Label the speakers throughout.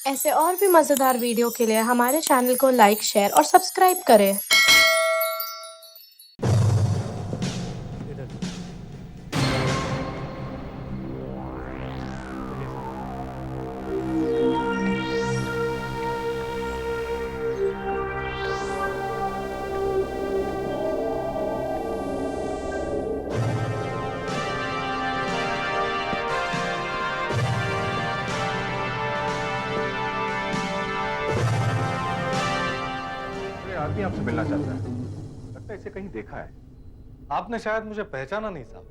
Speaker 1: ऐसे और भी मज़ेदार वीडियो के लिए हमारे चैनल को लाइक, शेयर और सब्सक्राइब करें।
Speaker 2: ये आदमी आपसे मिलना चाहता है। लगता है इसे कहीं देखा है। आपने शायद मुझे पहचाना नहीं साहब।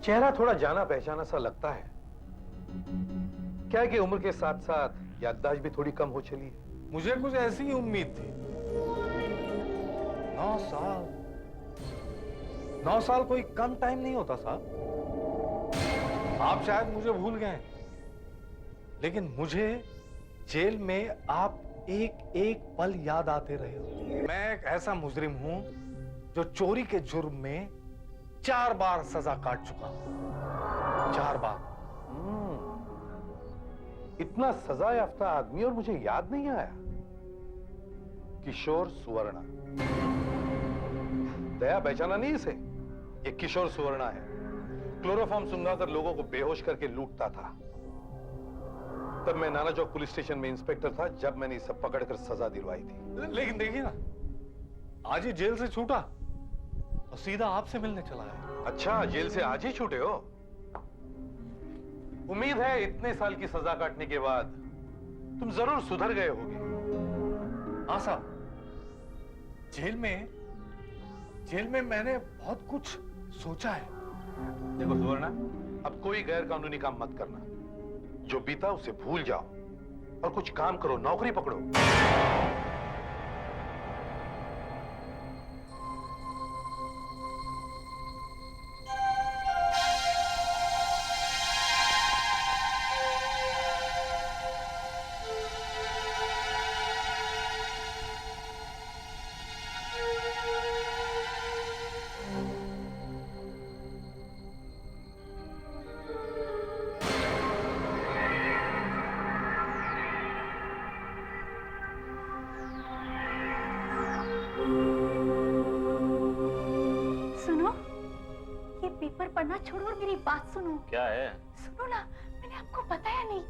Speaker 3: चेहरा थोड़ा जाना पहचाना सा लगता है। क्या है कि उम्र के साथ साथ याददाश्त भी थोड़ी कम हो चली है।
Speaker 2: मुझे कुछ ऐसी ही उम्मीद थी। 9 साल 9 साल कोई कम टाइम नहीं होता साहब। आप शायद मुझे भूल गए, लेकिन मुझे जेल में आप एक एक पल याद आते रहे हो। मैं एक ऐसा मुजरिम हूं जो चोरी के जुर्म में 4 बार सजा काट चुका हूं। 4 बार।
Speaker 3: इतना सजा याफ्ता आदमी और मुझे याद नहीं आया। किशोर सुवर्णा। दया पहचाना नहीं इसे? ये किशोर सुवर्णा है। क्लोरोफॉर्म सुंघाकर लोगों को बेहोश करके लूटता था। तब मैं नाना चौक पुलिस स्टेशन में इंस्पेक्टर था जब मैंने इसे पकड़कर सजा दिलवाई थी।
Speaker 2: लेकिन देखिए ना, आज ही जेल से छूटा और सीधा आपसे मिलने चला है।
Speaker 3: अच्छा, जेल से आज ही छूटे हो? उम्मीद है इतने साल की सजा काटने के बाद तुम जरूर सुधर गए होगे।
Speaker 2: हाँ साहब, जेल में मैंने बहुत कुछ सोचा है।
Speaker 3: देखो सुवर्णा, अब कोई गैर कानूनी काम मत करना। जो बीता उसे भूल जाओ और कुछ काम करो, नौकरी पकड़ो।
Speaker 4: सुनो, ये पेपर पढ़ना छोड़ो और मेरी बात सुनो।
Speaker 5: क्या है?
Speaker 4: सुनो ना, मैंने आपको बताया नहीं।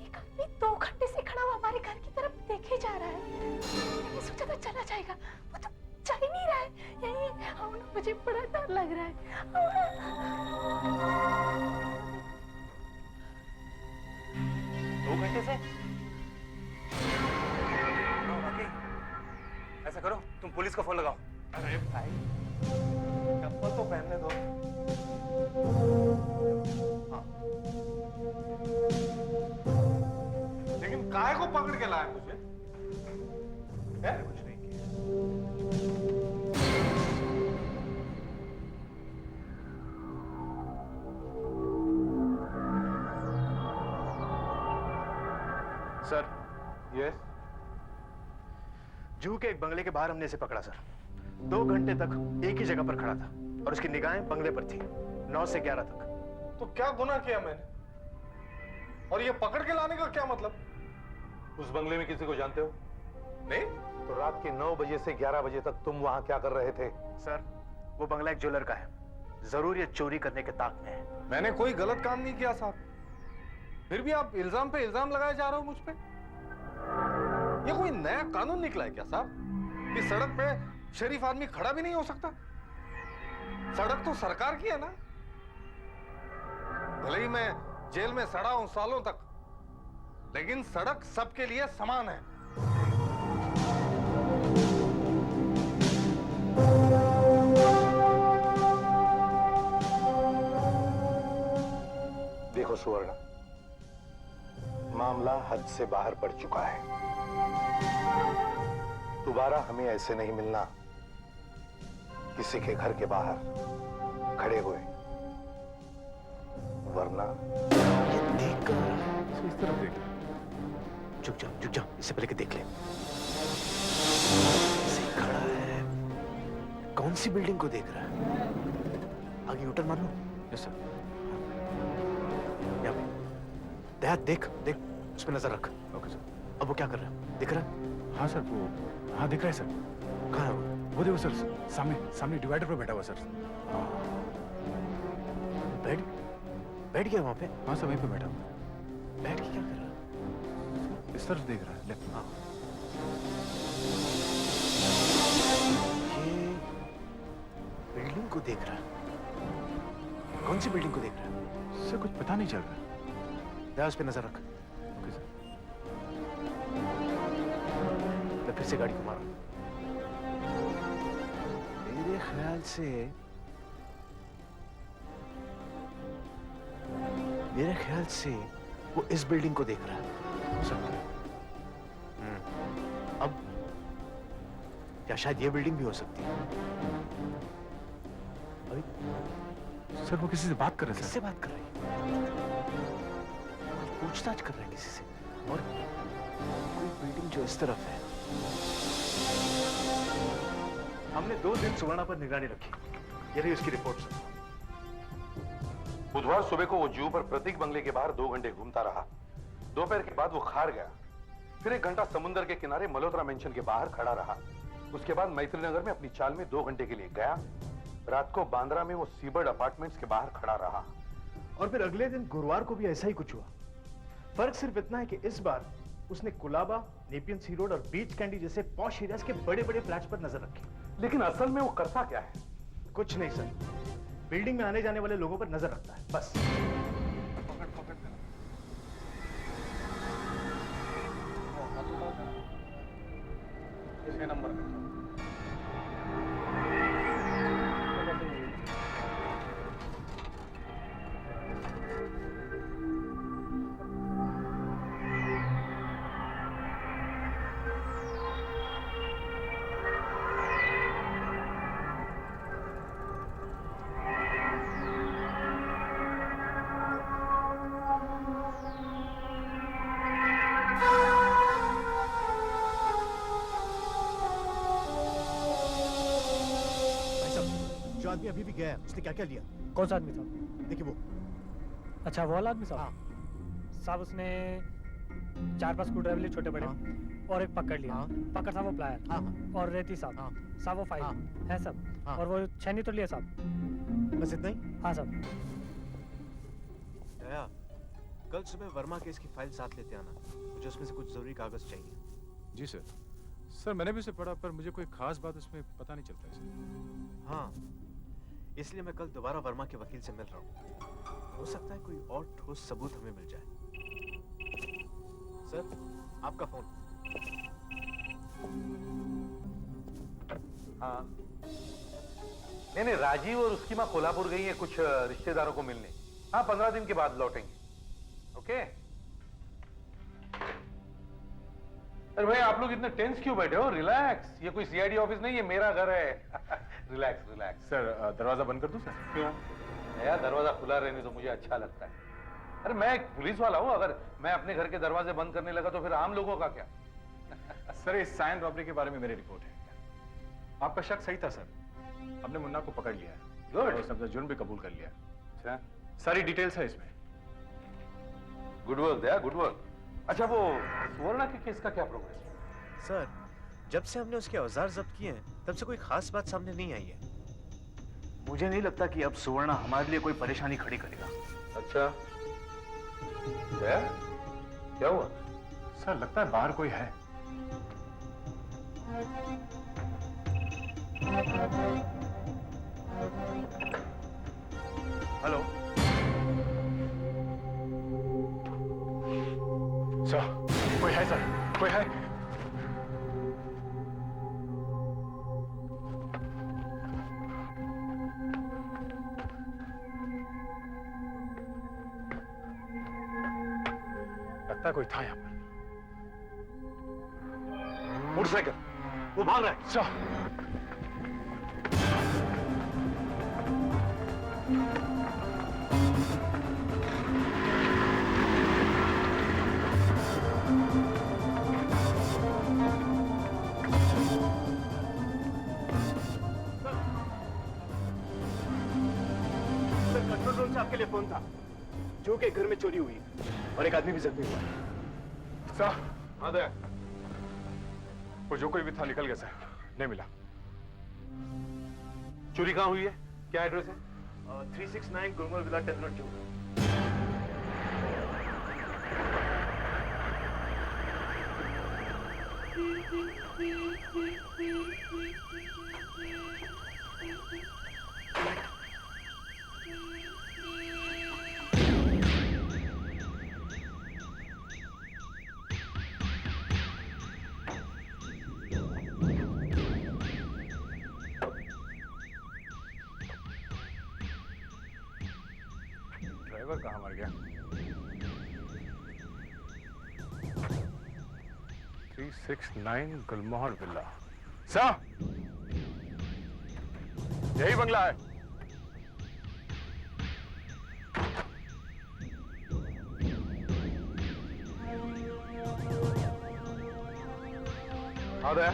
Speaker 4: एक आदमी 2 घंटे से खड़ा हुआ हमारे घर की तरफ देखे जा रहा है। मैंने सोचा था चला जाएगा, वो तो जा ही नहीं रहा है। यही आओ ना, मुझे बड़ा डर लग रहा है।
Speaker 5: दो घंटे से? ऐसा करो, तुम पुलिस को फोन लगाओ।
Speaker 2: अरे भाई, चप्पल तो पहनने दो। हाँ। लेकिन काहे को पकड़ के लाए मुझे? मैंने कुछ नहीं किया।
Speaker 5: Sir,
Speaker 2: yes.
Speaker 5: जूहू के एक बंगले के बाहर हमने इसे पकड़ा सर। 2 घंटे तक एक ही जगह पर खड़ा था और उसकी निगाहें बंगले पर थी, 9 से 11 तक।
Speaker 2: तो क्या गुनाह किया मैंने? और ये पकड़ के लाने का क्या मतलब?
Speaker 3: उस बंगले में किसी को जानते हो?
Speaker 2: नहीं।
Speaker 3: तो रात के 9 बजे से 11 बजे तक तुम वहां क्या कर रहे थे?
Speaker 5: सर, वो बंगला एक ज्वेलर का है। जरूर ये चोरी करने के ताक में है।
Speaker 2: मैंने कोई गलत काम नहीं किया साहब। फिर भी आप इल्जाम पे इल्जाम लगाए जा रहे हो मुझ पे। ये कोई नया कानून निकला है क्या साहब कि सड़क पे शरीफ आदमी खड़ा भी नहीं हो सकता? सड़क तो सरकार की है ना। भले ही मैं जेल में सड़ा हूं सालों तक, लेकिन सड़क सबके लिए समान है।
Speaker 3: देखो सुवर्णा, मामला हद से बाहर बढ़ चुका है। दोबारा हमें ऐसे नहीं मिलना, किसी के घर के बाहर खड़े हुए, वरना
Speaker 5: ये देख कर
Speaker 2: इस तरफ देख।
Speaker 5: झुक जा, इससे पहले कि देख ले। सही खड़ा है। कौन सी बिल्डिंग को देख रहा है? आगे यूटर्न मार लो।
Speaker 2: Yes sir.
Speaker 5: दया, देख देख उस पर नजर रख।
Speaker 6: Okay sir.
Speaker 5: अब वो क्या कर रहा है, दिख रहा है?
Speaker 6: हाँ सर, वो हाँ दिख रहा है सर।
Speaker 5: कहाँ है वो?
Speaker 6: वो देखो सर, सामने सामने डिवाइडर पर बैठा हुआ सर।
Speaker 5: बैठ बैठ गया वहां पे?
Speaker 6: हाँ सर, वहीं पे बैठा हुआ।
Speaker 5: बैठ के क्या कर रहा है?
Speaker 6: इस तरफ देख रहा है, लेफ्ट में।
Speaker 5: हाँ। ये बिल्डिंग को देख रहा है। कौन सी बिल्डिंग को देख रहा है?
Speaker 6: सर कुछ पता नहीं चल रहा।
Speaker 5: जा उस पे नजर रख।
Speaker 6: Okay sir.
Speaker 5: मैं फिर से गाड़ी को मारा। मेरे ख्याल से वो इस बिल्डिंग को देख रहा है।
Speaker 6: हो सकता है।
Speaker 5: अब क्या शायद ये बिल्डिंग भी हो सकती है? अभी
Speaker 6: सर वो किसी से बात कर रहा है
Speaker 5: किससे
Speaker 6: सर।
Speaker 5: बात कर रही है? पूछताछ कर रहा है किसी से, और कोई बिल्डिंग जो इस तरफ है। हमने 2 दिन सुवर्णा पर निगरानी रखी। ये रही उसकी रिपोर्ट सर।
Speaker 3: बुधवार सुबह को वो जू पर प्रतीक बंगले के बाहर 2 घंटे घूमता रहा। दोपहर के बाद वो खार गया। फिर 1 घंटा समुद्र के किनारे मल्होत्रा मेंशन के बाहर खड़ा रहा। उसके बाद मैत्री नगर में अपनी चाल में 2 घंटे के लिए गया। रात को बांद्रा में वो सीबर्ड अपार्टमेंट्स के बाहर खड़ा रहा।
Speaker 5: और फिर अगले दिन गुरुवार को भी ऐसा ही कुछ हुआ। फर्क सिर्फ इतना है कि इस बार उसने कुलाबा, नेपियन सी रोड और बीच कैंडी जैसे पॉश एरियाज के बड़े बड़े फ्लैट्स पर नजर रखी।
Speaker 3: लेकिन असल में वो करता क्या है?
Speaker 5: कुछ नहीं सर, बिल्डिंग में आने जाने वाले लोगों पर नजर रखता है, बस। जो आदमी अभी भी गया है, उसने क्या क्या लिया?
Speaker 7: कौन सा आदमी साहब?
Speaker 5: देखिए वो।
Speaker 7: अच्छा, वो वाला आदमी साहब?
Speaker 5: हाँ।
Speaker 7: साहब उसने 4-5 स्क्रू ड्राइवर लिए छोटे बड़े, और एक पकड़ लिया।
Speaker 5: हाँ।
Speaker 7: पकड़ साहब वो प्लायर,
Speaker 5: हाँ हाँ
Speaker 7: और रेती साहब।
Speaker 5: हाँ।
Speaker 7: साहब वो फाइल
Speaker 5: हाँ।
Speaker 7: है सब,
Speaker 5: हाँ।
Speaker 7: और वो छैनी तो लिया साहब।
Speaker 5: बस इतना ही?
Speaker 7: हाँ साहब।
Speaker 5: दया, कल सुबह वर्मा केस की फाइल साथ लेते आना। मुझे उसमें से कुछ जरूरी कागज चाहिए।
Speaker 6: जी सर। सर मैंने भी उसे पढ़ा, पर मुझे कोई खास बात उसमें पता नहीं चलता है।
Speaker 5: हाँ, इसलिए मैं कल दोबारा वर्मा के वकील से मिल रहा हूँ। हो सकता है कोई और ठोस सबूत हमें मिल जाए। सर, आपका फोन।
Speaker 3: हाँ। नहीं, राजीव और उसकी माँ कोल्हापुर गई है कुछ रिश्तेदारों को मिलने। हाँ, 15 दिन के बाद लौटेंगे। ओके। अरे भाई, आप लोग इतने टेंस क्यों बैठे हो? रिलैक्स, ये कोई सीआईडी ऑफिस नहीं, ये मेरा घर है। Relax relax.
Speaker 6: सर दरवाजा बंद कर दूं सर?
Speaker 3: क्यों? यार दरवाजा खुला रहने तो मुझे अच्छा लगता है। अरे मैं एक पुलिस वाला हूँ, अगर मैं अपने घर के दरवाजे बंद करने लगा तो फिर आम लोगों का क्या?
Speaker 6: सर इस साइन रॉबरी के बारे में मेरी रिपोर्ट है। आपका शक सही था सर, हमने मुन्ना को पकड़ लिया है।
Speaker 3: गुड।
Speaker 6: और उसने जुर्म भी कबूल कर लिया।
Speaker 3: अच्छा,
Speaker 6: सारी डिटेल्स है इसमें।
Speaker 3: गुड वर्क दया, गुड वर्क। अच्छा, वो सुवर्णा के केस का क्या प्रोग्रेस?
Speaker 5: सर, जब से हमने उसके औजार जब्त किए हैं, तब से कोई खास बात सामने नहीं आई है। मुझे नहीं लगता कि अब सुवर्णा हमारे लिए कोई परेशानी खड़ी करेगा।
Speaker 3: अच्छा, दया, क्या हुआ?
Speaker 6: सर लगता है बाहर कोई है।
Speaker 5: हेलो
Speaker 6: सर, कोई है सर, कोई है। लगता है कोई था यहाँ पर।
Speaker 5: मोटरसाइकिल, वो भाग रहा है।
Speaker 6: सर
Speaker 5: कंट्रोल रूम से आपके लिए फोन था। जो के घर में चोरी हुई और एक आदमी भी जख्मी हुआ।
Speaker 6: सर
Speaker 3: हाँ दे।
Speaker 6: वो जो कोई भी था निकल गया सर, नहीं मिला।
Speaker 3: चोरी कहाँ हुई है? क्या एड्रेस है?
Speaker 5: 369 गुलमर्ग विला 1002।
Speaker 6: ड्राइवर कहाँ मर गया? 369 गुलमोहर विला। सर, यही बंगला है।
Speaker 3: हाँ दे।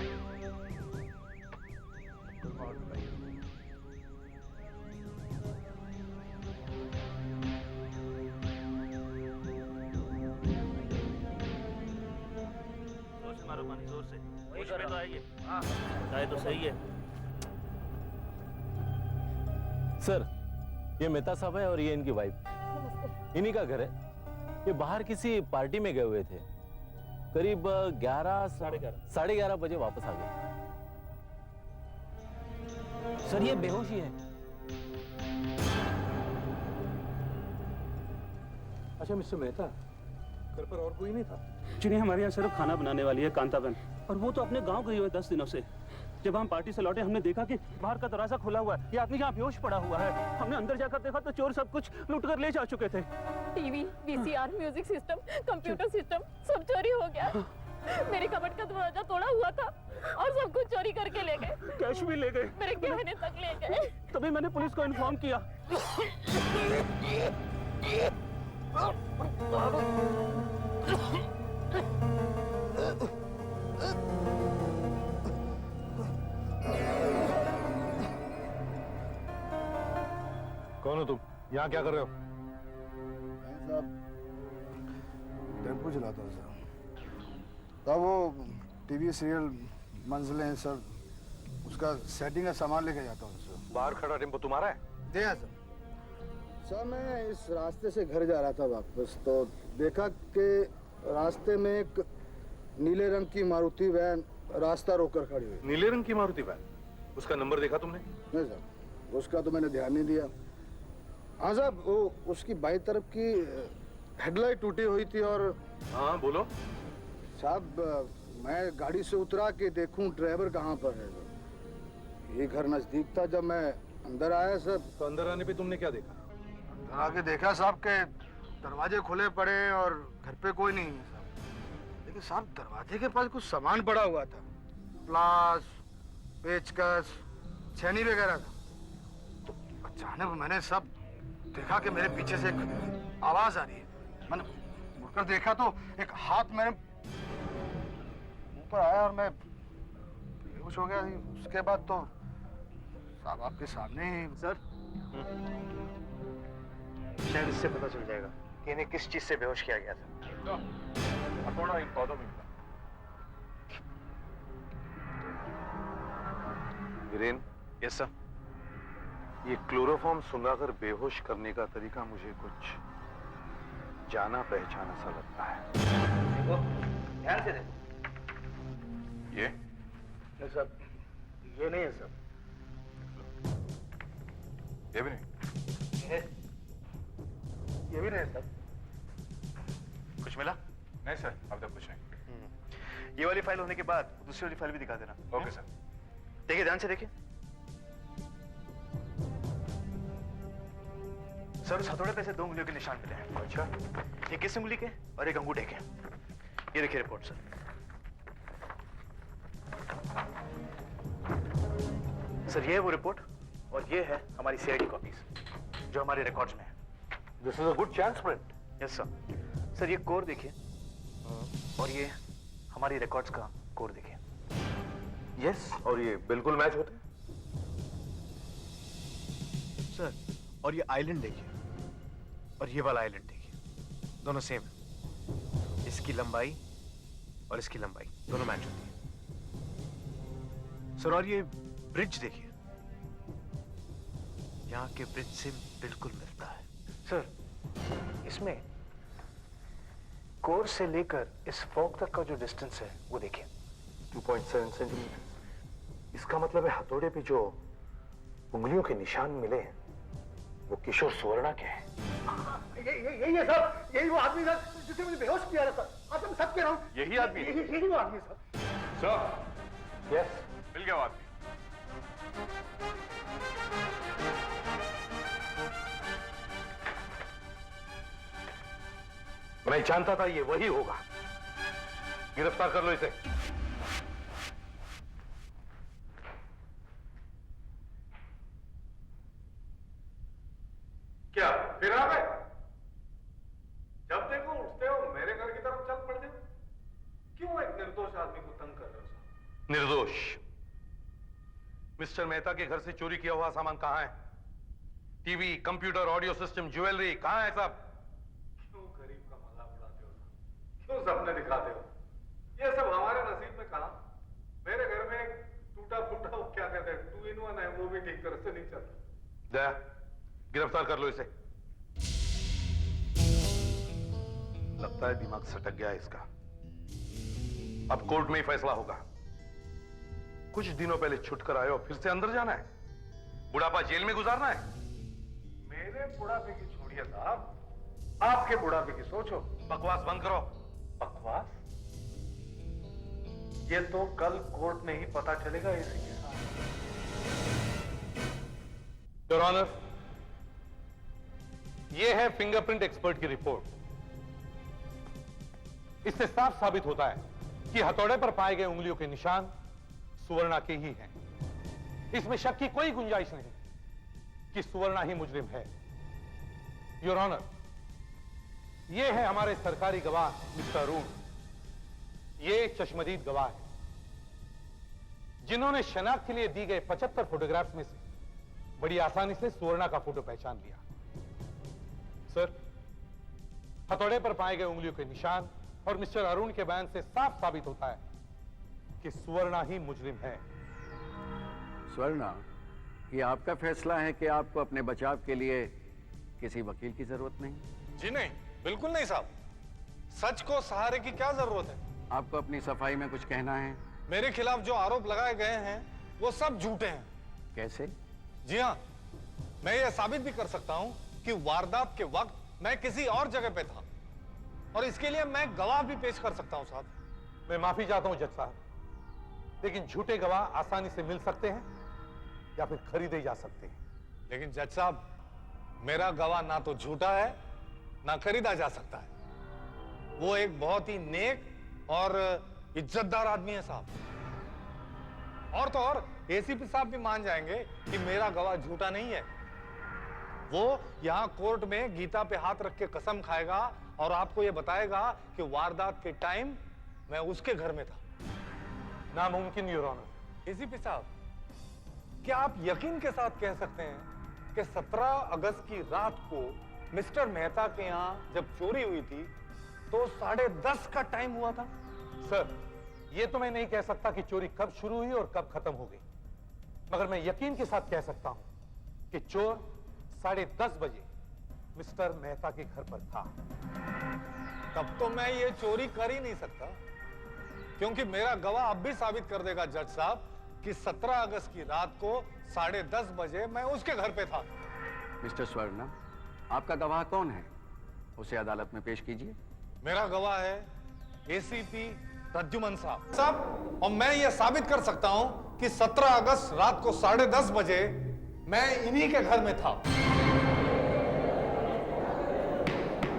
Speaker 8: जोर से मारो पानी, जोर से। वही कर तो आइए। हाँ चाहे तो सही है।
Speaker 9: सर, ये मेहता साहब है और ये इनकी वाइफ। इन्हीं का घर है। ये बाहर किसी पार्टी में गए हुए थे। करीब 11:30 बजे वापस आ गए। सर, ये बेहोश ही है।
Speaker 3: अच्छा मिस्टर मेहता, घर पर और कोई नहीं था?
Speaker 8: जिन्हें हमारे यहाँ सिर्फ खाना बनाने वाली है कांताबन, और वो तो अपने गांव गई हुई है 10 दिनों से। जब हम पार्टी से लौटे हमने देखा कि बाहर का दरवाजा खुला हुआ है, ये आदमी यहाँ बेहोश पड़ा हुआ है। हमने अंदर जाकर देखा तो चोर सब कुछ लूट कर ले जा चुके थे।
Speaker 4: TV, VCR, music system, computer system सब चोरी हो गया। मेरे कबर्ड का दरवाजा तोड़ा हुआ था और सब कुछ चोरी करके ले गए।
Speaker 8: कैश भी ले गए,
Speaker 4: मेरे गहने तक ले गए।
Speaker 8: तभी मैंने पुलिस को इन्फॉर्म किया।
Speaker 3: कौन हो तुम? यहाँ क्या कर रहे हो?
Speaker 10: साहब टेम्पो चलाता हूँ सर। अब वो टीवी सीरियल मंजिलें हैं सर, उसका सेटिंग का सामान लेके जाता हूँ सर।
Speaker 3: बाहर खड़ा टेम्पो तुम्हारा है?
Speaker 10: दे सर। सर मैं इस रास्ते से घर जा रहा था वापस, तो देखा कि रास्ते में एक नीले रंग की मारुति वैन रास्ता रोककर खड़ी हुई।
Speaker 3: नीले रंग की मारुति वैन? उसका नंबर देखा तुमने?
Speaker 10: नहीं सर, उसका तो मैंने ध्यान नहीं दिया। हाँ साहब, वो उसकी बाईं तरफ की हेडलाइट टूटी हुई थी। और
Speaker 3: हाँ बोलो।
Speaker 10: साहब मैं गाड़ी से उतरा के देखूं ड्राइवर कहाँ पर है। ये घर नजदीक था। जब मैं अंदर आया सर,
Speaker 3: तो अंदर आने पे तुमने क्या देखा?
Speaker 10: अंदर आके देखा साहब के दरवाजे खुले पड़े और घर पे कोई नहीं है साहब। लेकिन साहब दरवाजे के पास कुछ सामान पड़ा हुआ था, प्लास, पेचकस, छेनी वगैरह था। तो अचानक मैंने सब देखा कि मेरे पीछे से एक आवाज आ रही है। मैंने मुड़कर देखा तो एक हाथ मेरे मुंह पर आया और मैं बेहोश हो गया। उसके बाद तो साहब आपके सामने ही।
Speaker 5: सर, शायद इससे पता चल जाएगा कि इन्हें किस चीज से बेहोश किया गया था।
Speaker 6: थोड़ा इन पौधों में मिला।
Speaker 3: Viren,
Speaker 5: yes sir.
Speaker 3: ये क्लोरोफॉर्म सुंघाकर बेहोश करने का तरीका मुझे कुछ जाना पहचाना सा लगता है।
Speaker 5: देखो, ध्यान से देखो।
Speaker 6: ये
Speaker 5: नहीं सर, ये नहीं है सर।
Speaker 6: ये भी नहीं।
Speaker 5: ये भी नहीं है सर। कुछ मिला?
Speaker 6: नहीं सर, अब तक कुछ नहीं।
Speaker 5: ये वाली फाइल होने के बाद दूसरी वाली फाइल भी दिखा देना।
Speaker 6: Okay sir.
Speaker 5: देखिए, ध्यान से देखिए। सर, उस हथौड़े पे से 2 उंगलियों के निशान मिले हैं।
Speaker 3: अच्छा,
Speaker 5: एक इस उंगली के और एक अंगूठे के। ये देखिए रिपोर्ट सर। सर, ये है वो रिपोर्ट और ये है हमारी सीआईडी कॉपीज जो हमारे रिकॉर्ड्स में है।
Speaker 3: This is a good chance friend.
Speaker 5: Yes sir. Sir, ये कोर देखिए और ये हमारी रिकॉर्ड्स का कोर देखिए।
Speaker 3: यस, और ये बिल्कुल मैच होते हैं।
Speaker 5: सर, और ये आइलैंड देखिए और ये वाला आइलैंड देखिए, दोनों सेम है। इसकी लंबाई और इसकी लंबाई दोनों मैच होती है सर। और ये ब्रिज देखिए, यहाँ के ब्रिज से बिल्कुल मिलता है सर। इसमें कोर से लेकर इस फोक तक का जो डिस्टेंस है वो देखिए
Speaker 3: 2.7 सेंटीमीटर। इसका मतलब है हथौड़े पे जो उंगलियों के निशान मिले हैं वो किशोर सुवर्णा के हैं।
Speaker 10: यही है सर, यही वो आदमी सर जिसे मुझे बेहोश किया था सर। आज मैं सच कह रहा हूँ,
Speaker 6: यही आदमी है?
Speaker 10: यही वो आदमी सर।
Speaker 6: सर,
Speaker 3: यस,
Speaker 6: मिल गया वो आदमी।
Speaker 3: मैं जानता था ये वही होगा। गिरफ्तार कर लो इसे।
Speaker 2: क्या फिर आ गए? जब देखो उठते हो मेरे घर की तरफ चल पड़ते हो। क्यों एक निर्दोष आदमी को तंग कर रहे हो साहब?
Speaker 3: निर्दोष? मिस्टर मेहता के घर से चोरी किया हुआ सामान कहां है? TV, computer, audio system, jewellery कहां है सब?
Speaker 2: क्यों गरीब का मजाक उड़ाते हो? क्यों सपने दिखाते हो? ये सब हमारे नसीब में कहां? मेरे घर में टूटा फूटा क्या कहते हैं 2-in-1 है, वो भी ठीक तरह से नहीं चलता।
Speaker 3: दया, गिरफ्तार कर लो इसे। लगता है दिमाग सटक गया इसका। अब कोर्ट में ही फैसला होगा। कुछ दिनों पहले छुटकर आए हो, फिर से अंदर जाना है? बुढ़ापा जेल में गुजारना है?
Speaker 2: मेरे बुढ़ापे की छोड़िए साहब, आपके बुढ़ापे की सोचो।
Speaker 3: बकवास बंद करो।
Speaker 2: बकवास? ये तो कल कोर्ट में ही पता चलेगा इसी के साथ।
Speaker 3: योर ऑनर, ये है फिंगरप्रिंट एक्सपर्ट की रिपोर्ट। इससे साफ साबित होता है कि हथौड़े पर पाए गए उंगलियों के निशान सुवर्णा के ही हैं। इसमें शक की कोई गुंजाइश नहीं कि सुवर्णा ही मुजरिम है। योर ऑनर, ये है हमारे सरकारी गवाह मिस्टर अरुण। ये चश्मदीद गवाह है जिन्होंने शनाख्त के लिए दी गए 75 फोटोग्राफ्स में से बड़ी आसानी से सुवर्णा का फोटो पहचान लिया। सर, हथौड़े पर पाए गए उंगलियों के निशान और मिस्टर अरुण के बयान से साफ साबित होता है कि सुवर्णा ही मुजरिम है।
Speaker 11: स्वर्णा, ये आपका फैसला है कि आपको अपने बचाव के लिए किसी वकील की जरूरत नहीं?
Speaker 2: जी नहीं, बिल्कुल नहीं साहब। सच को सहारे की क्या जरूरत है?
Speaker 11: आपको अपनी सफाई में कुछ कहना है?
Speaker 2: मेरे खिलाफ जो आरोप लगाए गए हैं वो सब झूठे हैं।
Speaker 11: कैसे?
Speaker 2: जी हाँ, मैं ये साबित भी कर सकता हूं कि वारदात के वक्त मैं किसी और जगह पे था और इसके लिए मैं गवाह भी पेश कर सकता हूं साहब।
Speaker 3: मैं माफी चाहता हूं जज साहब, लेकिन झूठे गवाह आसानी से मिल सकते हैं या फिर खरीदे जा सकते हैं।
Speaker 2: लेकिन जज साहब, मेरा गवाह ना तो झूठा है ना खरीदा जा सकता है। वो एक बहुत ही नेक और इज्जतदार आदमी है साहब। और तो और एसीपी साहब भी मान जाएंगे कि मेरा गवाह झूठा नहीं है। वो यहां कोर्ट में गीता पे हाथ रख के कसम खाएगा और आपको ये बताएगा कि वारदात के टाइम मैं उसके घर में था।
Speaker 3: नामुमकिन योर ऑनर।
Speaker 2: एसीपी साहब, क्या आप यकीन के साथ कह सकते हैं कि 17 अगस्त की रात को मिस्टर मेहता के यहां जब चोरी हुई थी तो 10:30 का टाइम हुआ था?
Speaker 3: सर, ये तो मैं नहीं कह सकता कि चोरी कब शुरू हुई और कब खत्म हो गई, मगर मैं यकीन के साथ कह सकता हूं कि चोर 10:30 बजे मिस्टर मेहता के घर पर था।
Speaker 2: तब तो मैं ये चोरी कर ही नहीं सकता, क्योंकि मेरा गवाह अब भी साबित कर देगा जज साहब कि 17 अगस्त की रात को 10:30 बजे मैं उसके घर पे था।
Speaker 11: मिस्टर स्वर्णा, आपका गवाह कौन है? उसे अदालत में पेश कीजिए।
Speaker 2: मेरा गवाह है एसीपी प्रद्युमन साहब, और मैं ये साबित कर सकता हूं कि 17 अगस्त रात को 10:30 बजे मैं इन्हीं के घर में था।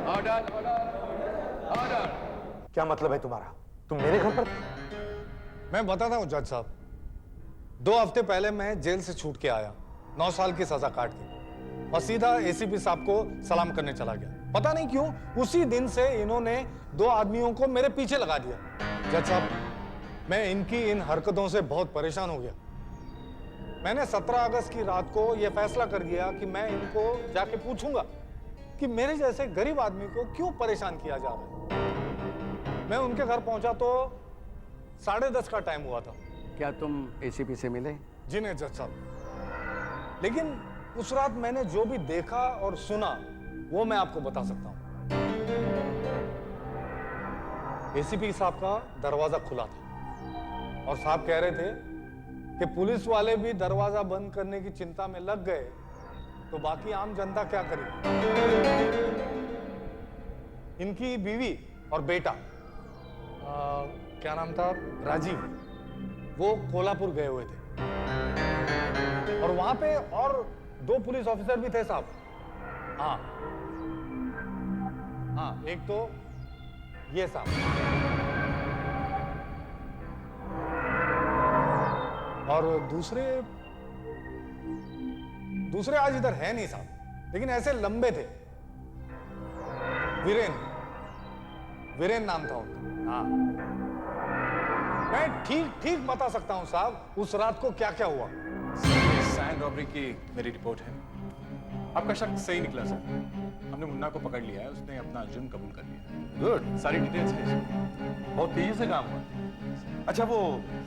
Speaker 11: Order, order.
Speaker 3: क्या मतलब है तुम्हारा? तुम मेरे घर पर थे?
Speaker 2: मैं बताता हूं जज साहब, 2 हफ्ते पहले मैं जेल से छूट के आया, 9 साल की सजा काट के, और सीधा एसीपी साहब को सलाम करने चला गया। पता नहीं क्यों उसी दिन से इन्होंने 2 आदमियों को मेरे पीछे लगा दिया। जज साहब, मैं इनकी इन हरकतों से बहुत परेशान हो गया। मैंने 17 अगस्त की रात को यह फैसला कर दिया कि मैं इनको जाके पूछूंगा कि मेरे जैसे गरीब आदमी को क्यों परेशान किया जा रहा है। मैं उनके घर पहुंचा तो 10:30 का टाइम हुआ था।
Speaker 11: क्या तुम एसीपी से मिले?
Speaker 2: जी नहीं जज साहब, लेकिन उस रात मैंने जो भी देखा और सुना वो मैं आपको बता सकता हूं। एसीपी साहब का दरवाजा खुला था और साहब कह रहे थे कि पुलिस वाले भी दरवाजा बंद करने की चिंता में लग गए तो बाकी आम जनता क्या करेगी। इनकी बीवी और बेटा क्या नाम था, राजीव, वो कोल्हापुर गए हुए थे और वहां पे और 2 पुलिस ऑफिसर भी थे साहब। हाँ हाँ, एक तो ये साहब और दूसरे आज इधर है नहीं साहब, लेकिन ऐसे लंबे थे। वीरेन नाम था उनका। हाँ, मैं ठीक बता सकता हूं साहब उस रात को क्या क्या हुआ।
Speaker 6: सैंड रॉबरी की मेरी रिपोर्ट है। आपका शक सही निकला सर। हमने मुन्ना को पकड़ लिया है, उसने अपना जुर्म कबूल कर लिया। गुड, सारी डिटेल्स है इसमें।
Speaker 3: बहुत तेजी से काम हुआ। अच्छा, वो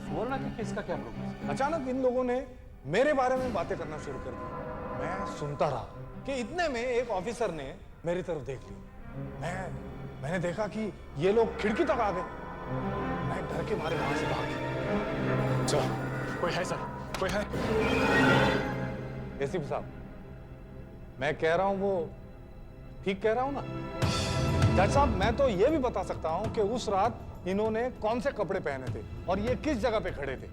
Speaker 3: सुवर्णा के केस का क्या प्रोग्रेस?
Speaker 2: अचानक इन लोगों ने मेरे बारे में बातें करना शुरू कर दी। मैं सुनता रहा कि इतने में एक ऑफिसर ने मेरी तरफ देख लिया। मैंने देखा कि ये लोग खिड़की तक आ गए। मैं डर के मारे वहां से भाग गया।
Speaker 6: सर, कोई है सर? कोई है?
Speaker 2: एसीपी साहब, मैं कह रहा हूं वो ठीक कह रहा हूं ना? जज साहब, मैं तो ये भी बता सकता हूं कि उस रात इन्होंने कौन से कपड़े पहने थे और ये किस जगह पे खड़े थे।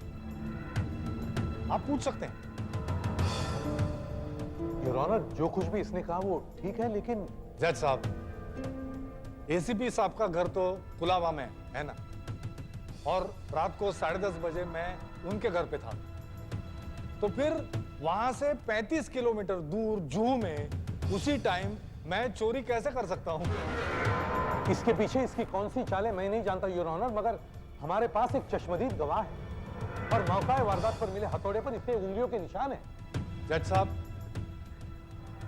Speaker 2: आप पूछ सकते हैं।
Speaker 3: योर ऑनर, जो कुछ भी इसने कहा वो ठीक है, लेकिन
Speaker 2: जज साहब, एसीपी साहब का घर तो कुलाबा में है ना, और रात को 10:30 बजे मैं उनके घर पे था, तो फिर वहां से 35 किलोमीटर दूर जूहू में उसी टाइम मैं चोरी कैसे कर सकता हूं?
Speaker 3: इसके पीछे इसकी कौन सी चाल है मैं नहीं जानता योर ऑनर, मगर हमारे पास एक चश्मदीद गवाह है और मौका वारदात पर मिले हथौड़े पर इतने उंगलियों के निशान है।
Speaker 2: जज साहब,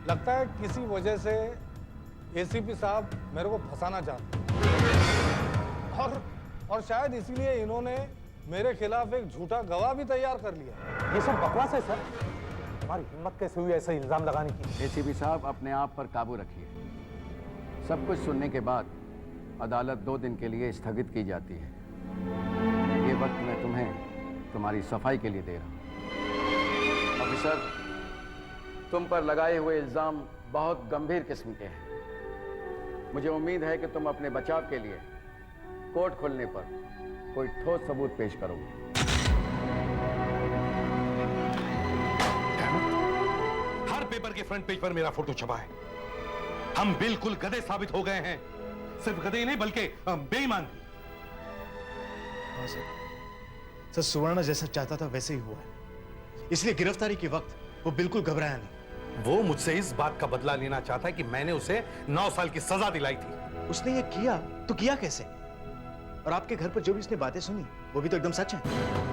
Speaker 2: लगता है किसी वजह से एसीपी साहब मेरे को फंसाना चाहते और शायद इसीलिए इन्होंने मेरे खिलाफ एक झूठा गवाह भी तैयार कर लिया।
Speaker 3: ये सब बकवास है सर। हमारी हिम्मत कैसे हुई ऐसा इल्जाम लगाने की?
Speaker 11: एसीपी साहब, अपने आप पर काबू रखिए। सब कुछ सुनने के बाद अदालत 2 दिन के लिए स्थगित की जाती है। ये वक्त मैं तुम्हें तुम्हारी सफाई के लिए दे रहा हूं। ऑफिसर, तुम पर लगाए हुए इल्जाम बहुत गंभीर किस्म के हैं। मुझे उम्मीद है कि तुम अपने बचाव के लिए कोर्ट खोलने पर कोई ठोस सबूत पेश करोगे।
Speaker 3: हर पेपर के फ्रंट पेज पर मेरा फोटो छपा है। हम बिल्कुल गधे साबित हो गए हैं। सिर्फ गधे नहीं बल्कि बेईमान भी।
Speaker 5: सर, सुवर्णा जैसा चाहता था वैसे ही हुआ है, इसलिए गिरफ्तारी के वक्त वो बिल्कुल घबराया नहीं।
Speaker 3: वो मुझसे इस बात का बदला लेना चाहता है कि मैंने उसे 9 साल की सजा दिलाई थी।
Speaker 5: उसने ये किया तो किया कैसे? और आपके घर पर जो भी उसने बातें सुनी वो भी तो एकदम सच है।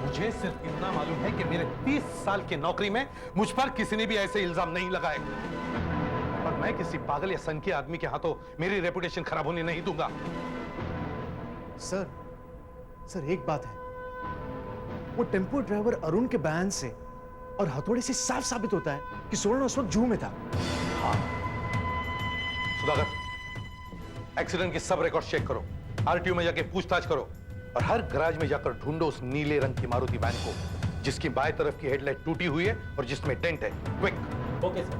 Speaker 3: मुझे सिर्फ इतना मालूम है कि मेरे 30 साल की नौकरी में मुझ पर किसी ने भी ऐसे इल्जाम नहीं लगाए और मैं किसी पागल या संकी आदमी के हाथों मेरी रेपुटेशन खराब होने नहीं दूंगा।
Speaker 5: सर एक बात है, वो टेम्पो ड्राइवर अरुण के बयान से और हथौड़े से साफ साबित होता है कि सुवर्ण उस वक्त जूहू में था।
Speaker 3: हाँ सुधाकर, एक्सीडेंट की सब रिकॉर्ड चेक करो, आरटीओ में जाके पूछताछ करो और हर गैराज में जाकर ढूंढो उस नीले रंग की मारुति वैन को जिसकी बाएं तरफ की हेडलाइट टूटी हुई है और जिसमें डेंट है। क्विक।
Speaker 8: Okay sir.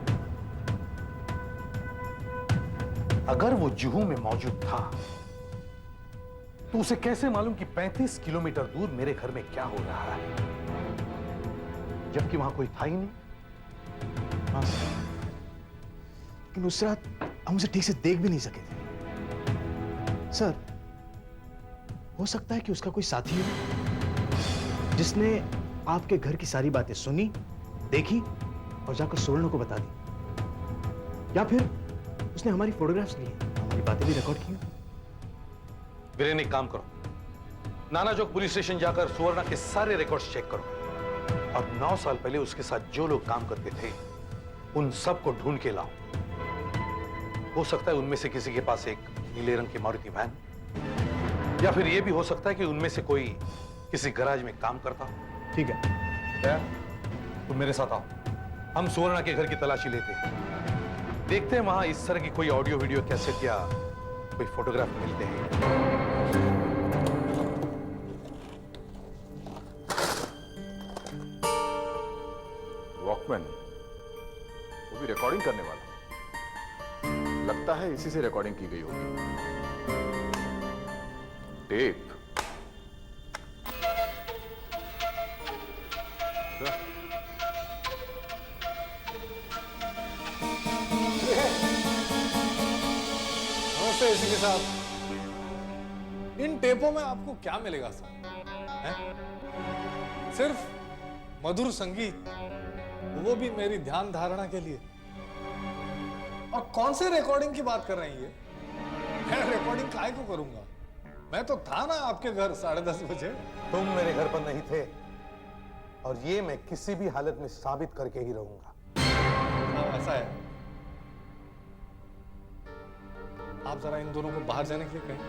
Speaker 3: अगर वो जुहू में मौजूद था तो उसे कैसे मालूम कि 35 किलोमीटर दूर मेरे घर में क्या हो रहा है, जबकि वहां कोई था ही नहीं।
Speaker 5: हाँ सर, लेकिन उस रात हम उसे ठीक से देख भी नहीं सके थे। सर, हो सकता है कि उसका कोई साथी हो जिसने आपके घर की सारी बातें सुनी, देखी और जाकर सुवर्ण को बता दी, या फिर उसने हमारी फोटोग्राफ्स ली, हमारी बातें भी रिकॉर्ड की।
Speaker 3: वीरेन, एक काम करो, नाना चौक पुलिस स्टेशन जाकर सुवर्णा के सारे रिकॉर्ड्स चेक करो और 9 साल पहले उसके साथ जो लोग काम करते थे उन सबको ढूंढ के लाओ। हो सकता है उनमें से किसी के पास एक नीले रंग की मारुति वैन या फिर ये भी हो सकता है कि उनमें से कोई किसी गैराज में काम करता हो।
Speaker 5: ठीक है।
Speaker 3: दया, तुम मेरे साथ आओ, हम सुवर्णा के घर की तलाशी लेते हैं, देखते हैं वहां इस तरह की कोई ऑडियो वीडियो कैसेट या कोई फोटोग्राफ मिलते हैं।
Speaker 6: वॉकमैन, वो भी रिकॉर्डिंग करने वाला, लगता है इसी से रिकॉर्डिंग की गई होगी। टेप।
Speaker 2: नमस्ते एसीपी साहब, इन टेपों में आपको क्या मिलेगा सर? सिर्फ मधुर संगीत, वो भी मेरी ध्यान धारणा के लिए। और कौन से रिकॉर्डिंग की बात कर रहे हैं ये? मैं रिकॉर्डिंग काहे को करूंगा? मैं तो था ना आपके घर 10:30 बजे।
Speaker 3: तुम मेरे घर पर नहीं थे, और ये मैं किसी भी हालत में साबित करके ही रहूंगा।
Speaker 2: ऐसा है, आप जरा इन दोनों को बाहर जाने के लिए कहें।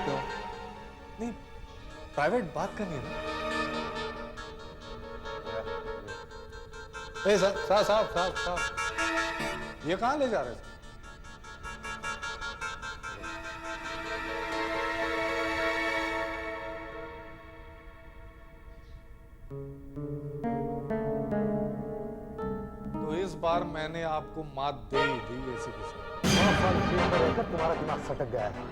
Speaker 2: क्यों? नहीं, प्राइवेट बात करनी है ना। ए साहब, ये कहां ले जा रहे थे? तो इस बार मैंने आपको मात दे ही दी एसीपी साहब।
Speaker 3: तुम्हारा दिमाग सटक गया है,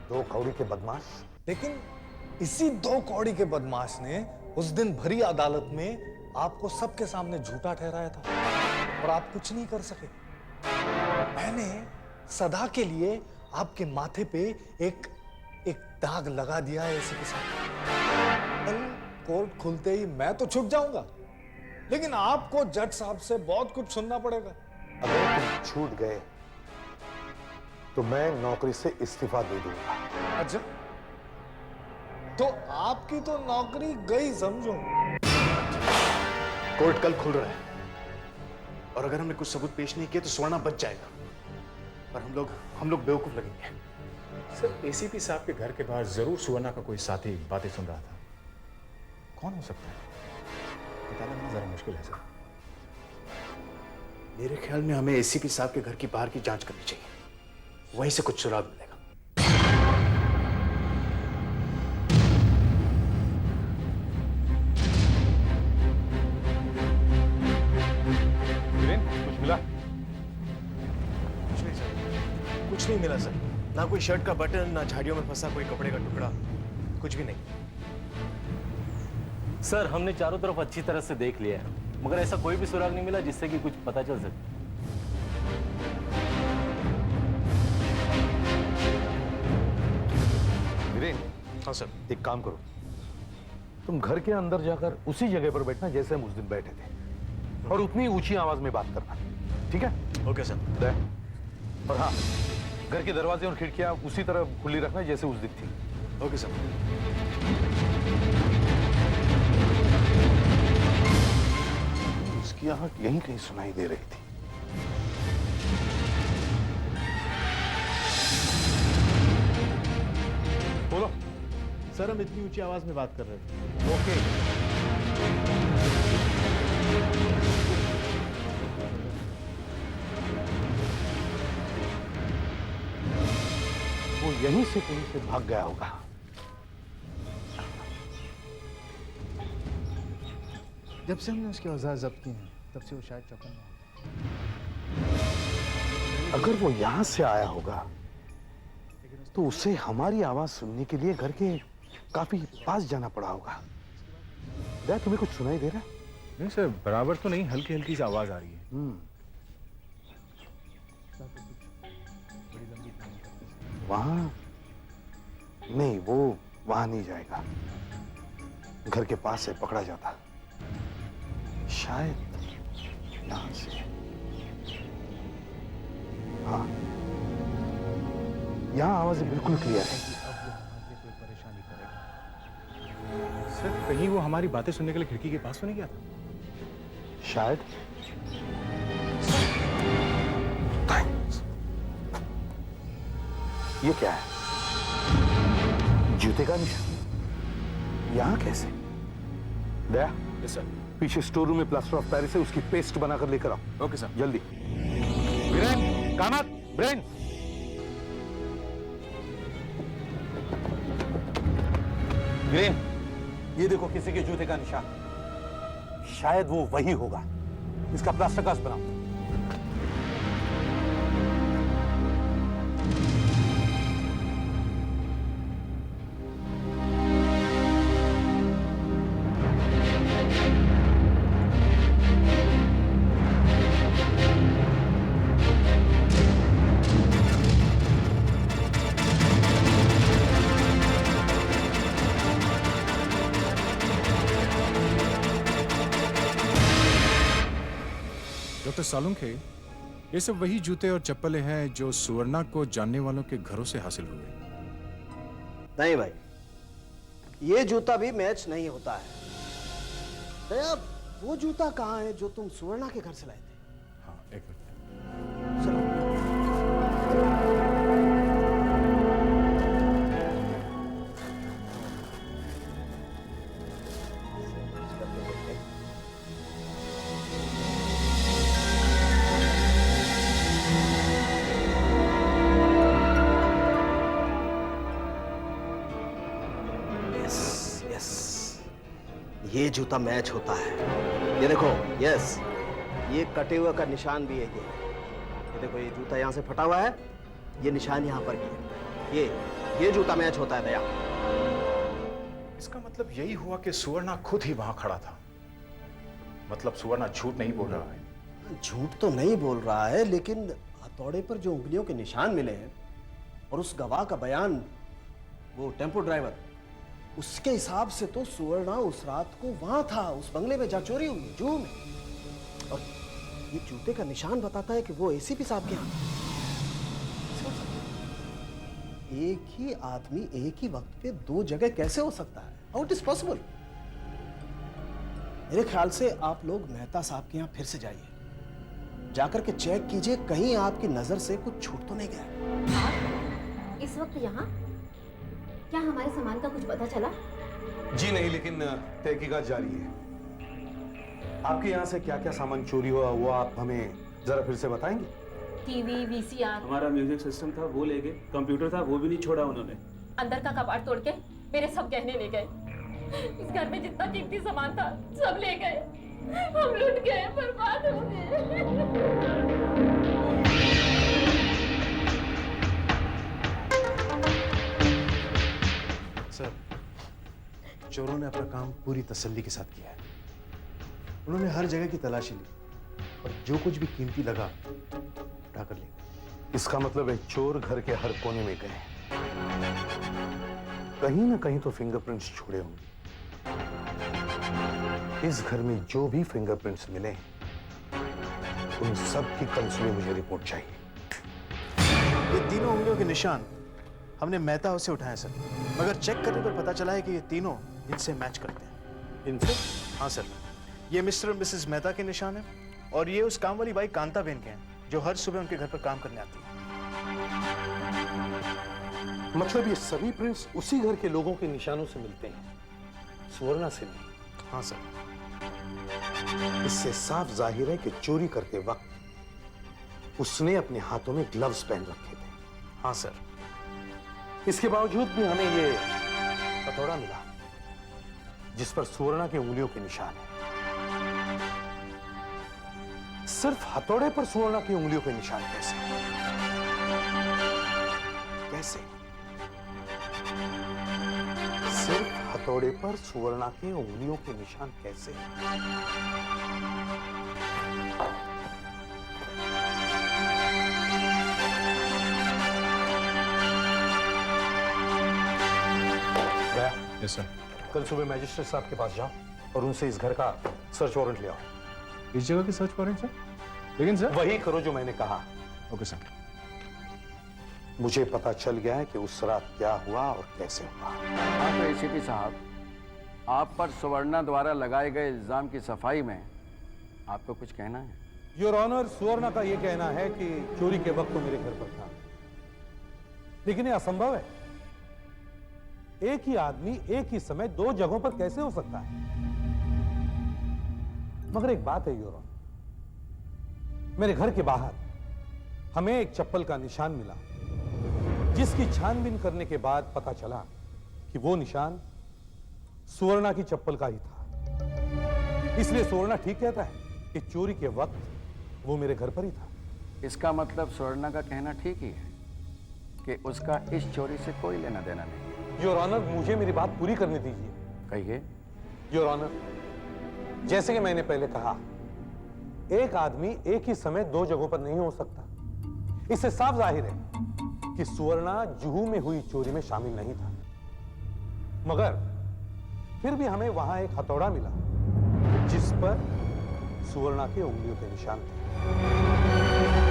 Speaker 3: 2 कौड़ी के बदमाश।
Speaker 2: लेकिन इसी 2 कौड़ी के बदमाश ने उस दिन भरी अदालत में आपको सबके सामने झूठा ठहराया था, और आप कुछ नहीं कर सके। मैंने सदा के लिए आपके माथे पे एक दाग लगा दिया है एसीपी साहब। कल कोर्ट खुलते ही मैं तो छुप जाऊंगा, लेकिन आपको जज साहब से बहुत कुछ सुनना पड़ेगा।
Speaker 3: अगर तुम छूट गए तो मैं नौकरी से इस्तीफा दे दूंगा।
Speaker 2: अच्छा, तो आपकी तो नौकरी गई समझो।
Speaker 5: कोर्ट कल खुल रहा है, और अगर हमने कुछ सबूत पेश नहीं किए तो स्वर्णा बच जाएगा, पर हम लोग बेवकूफ लगेंगे।
Speaker 6: सर, एसीपी साहब के घर के बाहर जरूर सुवर्णा का कोई साथी बातें सुन रहा था। कौन हो सकता है? पता लगना जरा मुश्किल है सर।
Speaker 5: मेरे ख्याल में हमें एसीपी साहब के घर की बाहर की जांच करनी चाहिए, वहीं से कुछ सुराग मिलेगा।
Speaker 3: कुछ मिला?
Speaker 5: कुछ नहीं सर, कुछ नहीं मिला सर। ना कोई शर्ट का बटन, ना झाड़ियों में फंसा कोई कपड़े का टुकड़ा, कुछ भी नहीं।
Speaker 9: सर, हमने चारों तरफ अच्छी तरह से देख लिया है, मगर ऐसा कोई भी सुराग नहीं मिला जिससे कि कुछ पता चल सके।
Speaker 3: हाँ सर, एक काम करो, तुम घर के अंदर जाकर उसी जगह पर बैठना जैसे हम उस दिन बैठे थे, और उतनी ऊंची आवाज में बात करना, ठीक है?
Speaker 5: Okay sir.
Speaker 3: और हाँ, घर के दरवाजे और खिड़कियां उसी तरह खुली रखना जैसे उस दिन थी।
Speaker 5: Okay sir.
Speaker 3: उसकी आहट यहीं कहीं सुनाई दे रही थी। बोलो
Speaker 5: सर, हम इतनी ऊंची आवाज में बात कर रहे थे।
Speaker 3: ओके। वो यहीं से कहीं से भाग गया होगा।
Speaker 5: जब से हमने उसके औजार जब्त किए हैं, तब से वो शायद चौकन्ना है।
Speaker 3: अगर वो यहां से आया होगा तो उसे हमारी आवाज सुनने के लिए घर के काफी पास जाना पड़ा होगा। क्या तुम्हें कुछ सुनाई दे रहा है?
Speaker 6: नहीं सर, बराबर तो नहीं, हल्की हल्की सी आवाज आ रही है।
Speaker 3: वहां नहीं, वो वहां नहीं जाएगा। घर के पास से पकड़ा जाता, शायद यहां से। हाँ, यहां आवाजें बिल्कुल क्लियर है।
Speaker 6: कोई परेशानी करेगा सर? कहीं वो हमारी बातें सुनने के लिए खिड़की के पास तो नहीं गया था?
Speaker 3: शायद। ये क्या है? जूते का निशान यहां कैसे? दया,
Speaker 6: यस सर।
Speaker 3: पीछे स्टोर रूम में प्लास्टर ऑफ पेरिस है, उसकी पेस्ट बनाकर लेकर आओ।
Speaker 6: Okay sir.
Speaker 3: जल्दी। वीरेन, कामत, ब्रेन। वीरेन, ये देखो किसी के जूते का निशान। शायद वो वही होगा। इसका प्लास्टर कास्ट बनाओ।
Speaker 6: डॉक्टर सालुंखे, ये सब वही जूते और चप्पलें हैं जो सुवर्णा को जानने वालों के घरों से हासिल हुए।
Speaker 5: नहीं भाई, ये जूता भी मैच नहीं होता है। दया, वो जूता कहाँ है जो तुम सुवर्णा के घर से लाए थे?
Speaker 6: हाँ, एक मिनट।
Speaker 5: चलो। ये जूता मैच होता है। ये देखो, यस, ये कटे हुए का निशान भी है। ये देखो, ये जूता यहाँ से फटा हुआ है, ये निशान यहाँ पर भी है। ये जूता मैच होता है दया।
Speaker 6: इसका मतलब यही हुआ कि सुवर्णा खुद ही वहां खड़ा था। मतलब सुवर्णा झूठ नहीं बोल रहा है।
Speaker 5: झूठ तो नहीं बोल रहा है, लेकिन हथौड़े पर जो उंगलियों के निशान मिले हैं और उस गवाह का बयान, वो टेम्पो ड्राइवर, उसके हिसाब से तो सुवर्णा उस रात को वहां था, उस बंगले में जहाँ चोरी हुई, जू में। और ये जूते का निशान बताता है कि वो एसीपी साहब के यहाँ। एक ही आदमी एक ही वक्त पे दो जगह कैसे हो सकता है? How it is possible? मेरे ख्याल से आप लोग मेहता साहब के यहाँ फिर से जाइए, जाकर के चेक कीजिए कहीं आपकी नजर से कुछ छूट तो नहीं गया।
Speaker 4: इस वक्त यहाँ क्या हमारे सामान का कुछ पता चला?
Speaker 3: जी नहीं, लेकिन तहकीकात जारी है। आपके यहाँ से क्या क्या सामान चोरी हुआ वो आप हमें जरा फिर से बताएंगे?
Speaker 4: टीवी, वीसीआर,
Speaker 8: हमारा म्यूजिक सिस्टम था वो ले गए, कंप्यूटर था वो भी नहीं छोड़ा उन्होंने।
Speaker 4: अंदर का कबाड़ तोड़ के मेरे सब गहने ले गए। इस घर में जितना कीमती सामान था सब ले गए। हम लूट गए, बर्बाद हो गए।
Speaker 5: सर, चोरों ने अपना काम पूरी तसल्ली के साथ किया है। उन्होंने हर जगह की तलाशी ली और जो कुछ भी कीमती लगा उठा कर ले गए।
Speaker 3: इसका मतलब है चोर घर के हर कोने में गए, कहीं ना कहीं तो फिंगरप्रिंट्स छोड़े होंगे। इस घर में जो भी फिंगरप्रिंट्स मिले उन सब की कल सुबह मुझे रिपोर्ट चाहिए।
Speaker 5: ये तीनों उंगलियों के निशान हमने मेहता हाउस से उठाए सर, मगर चेक करने पर पता चला है कि ये तीनों इनसे मैच करते हैं।
Speaker 3: इनसे?
Speaker 5: हाँ सर, ये मिस्टर और मिसेस मेहता के निशान है और ये उस काम वाली बाई कांताबेन के हैं जो हर सुबह उनके घर पर काम करने आती है।
Speaker 3: मतलब ये सभी प्रिंट्स उसी घर के लोगों के निशानों से मिलते हैं, सुवर्णा से नहीं?
Speaker 5: हाँ सर।
Speaker 3: इससे साफ जाहिर है कि चोरी करते वक्त उसने अपने हाथों में ग्लव्स पहन रखे थे।
Speaker 5: हाँ सर।
Speaker 3: इसके बावजूद भी हमें ये हथौड़ा मिला जिस पर सुवर्णा की उंगलियों के निशान है। सिर्फ हथौड़े पर सुवर्णा की उंगलियों के निशान कैसे? कैसे? सिर्फ हथौड़े पर सुवर्णा की उंगलियों के निशान कैसे?
Speaker 6: Yes sir.
Speaker 3: कल सुबह मैजिस्ट्रेट साहब के पास जाओ और उनसे इस घर का सर्च वारंट ले आओ।
Speaker 6: इस जगह की सर्च वारंट सर? लेकिन सर
Speaker 3: वही करो जो मैंने कहा।
Speaker 6: Okay sir.
Speaker 3: मुझे पता चल गया है कि उस रात क्या हुआ और कैसे हुआ।
Speaker 11: हाँ तो एसीपी साहब, आप पर सुवर्णा द्वारा लगाए गए इल्जाम की सफाई में आपको कुछ कहना है?
Speaker 3: योर ऑनर, सुवर्णा का यह कहना है कि चोरी के वक्त वो मेरे घर पर था, लेकिन यह असंभव है।
Speaker 12: एक ही आदमी एक ही समय दो जगहों पर कैसे हो सकता है? मगर एक बात है योर ऑनर, मेरे घर के बाहर हमें एक चप्पल का निशान मिला, जिसकी छानबीन करने के बाद पता चला कि वो निशान सुवर्णा की चप्पल का ही था। इसलिए सुवर्णा ठीक कहता है कि चोरी के वक्त वो मेरे घर पर ही था।
Speaker 11: इसका मतलब सुवर्णा का कहना ठीक ही है कि उसका इस चोरी से कोई लेना देना नहीं।
Speaker 12: योर ऑनर, मुझे मेरी बात पूरी करने दीजिए।
Speaker 11: कहिए।
Speaker 12: योर ऑनर, जैसे कि मैंने पहले कहा, एक आदमी एक ही समय दो जगहों पर नहीं हो सकता। इससे साफ जाहिर है कि सुवर्णा जुहू में हुई चोरी में शामिल नहीं था। मगर फिर भी हमें वहां एक हथौड़ा मिला जिस पर सुवर्णा के उंगलियों के निशान थे।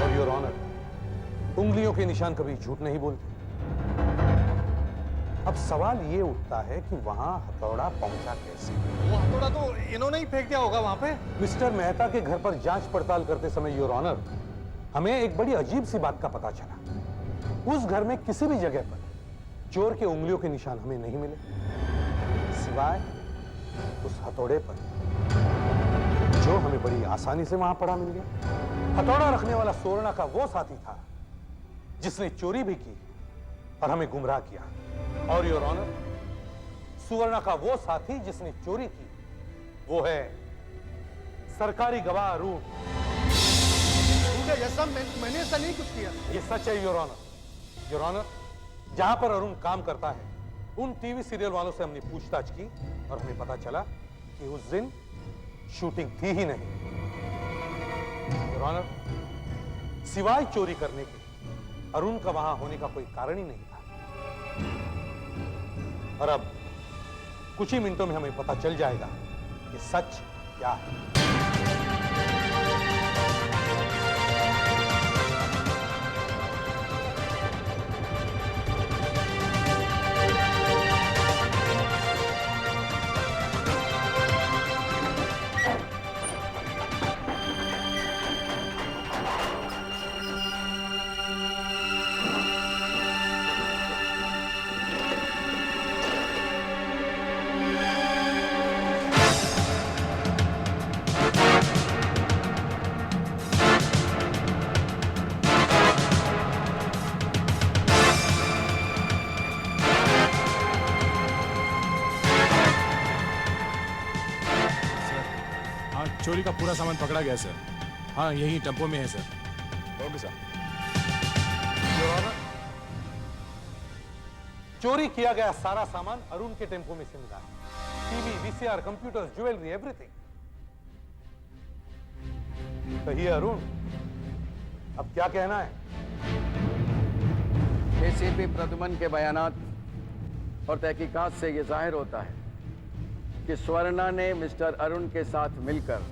Speaker 12: और योर ऑनर, उंगलियों के निशान कभी झूठ नहीं बोलते। अब सवाल यह उठता है कि वहां हथौड़ा पहुंचा कैसे?
Speaker 2: वो हथौड़ा तो इन्होंने ही फेंक दिया होगा वहां पे।
Speaker 12: मिस्टर मेहता के घर पर जांच पड़ताल करते समय योर ऑनर, हमें एक बड़ी अजीब सी बात का पता चला। उस घर में किसी भी जगह पर चोर के उंगलियों के निशान हमें नहीं मिले, सिवाय उस हथौड़े पर, जो हमें बड़ी आसानी से वहां पड़ा मिल गया। हथौड़ा रखने वाला सुवर्णा का वो साथी था जिसने चोरी भी की और हमें गुमराह किया। और योर ऑनर, सुवर्णा का वो साथी जिसने चोरी की वो है सरकारी गवाह अरुण।
Speaker 10: मैंने ऐसा नहीं कुछ किया।
Speaker 12: ये सच है योर ऑनर। योर ऑनर, जहां पर अरुण काम करता है उन टीवी सीरियल वालों से हमने पूछताछ की और हमें पता चला कि उस दिन शूटिंग थी ही नहीं। योर ऑनर, सिवाय चोरी करने के अरुण का वहां होने का कोई कारण ही नहीं था। और अब कुछ ही मिनटों में हमें पता चल जाएगा कि सच क्या है।
Speaker 6: चोरी का पूरा सामान पकड़ा गया सर। हाँ, यही टेम्पो में है sir. Okay sir.
Speaker 12: Your honour, चोरी किया गया सारा सामान अरुण के टेम्पो में से मिला है। TV, VCR, computers, jewellery, everything. कहिए अरुण, अब क्या कहना है?
Speaker 11: एसीपी प्रद्युमन के बयानात और तहकीकात से यह जाहिर होता है कि स्वर्णा ने मिस्टर अरुण के साथ मिलकर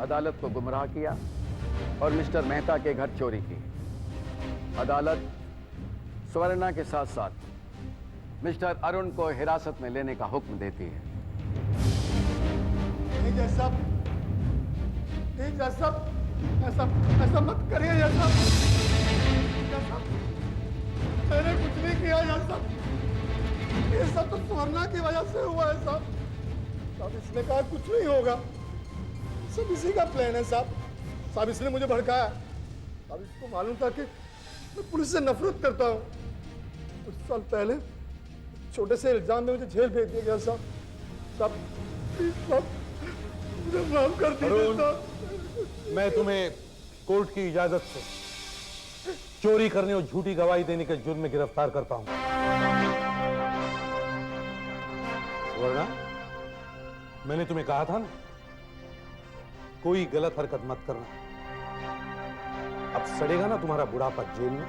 Speaker 11: अदालत को गुमराह किया और मिस्टर मेहता के घर चोरी की। अदालत स्वर्णा के साथ साथ मिस्टर अरुण को हिरासत में लेने का हुक्म देती है।
Speaker 10: जज साहब, ऐसा मत करिए जज साहब। मैंने कुछ नहीं किया जज साहब। ये सब तो स्वर्णा की वजह से हुआ है साहब। साहब इसने कहा कुछ नहीं होगा, सब इसी का प्लान है साहब। साहब इसने मुझे भड़काया। साहब इसको मालूम था कि मैं पुलिस से नफरत करता हूँ। कुछ साल पहले छोटे से इल्जाम में मुझे जेल भेज दिया गया साहब। साहब प्लीज साहब मुझे माफ कर दीजिए साहब।
Speaker 12: मैं तुम्हें कोर्ट की इजाजत से चोरी करने और झूठी गवाही देने के जुर्म में गिरफ्तार करता हूं। वरना मैंने तुम्हें कहा था ना, कोई गलत हरकत मत करना। अब सड़ेगा ना तुम्हारा बुढ़ापा जेल में।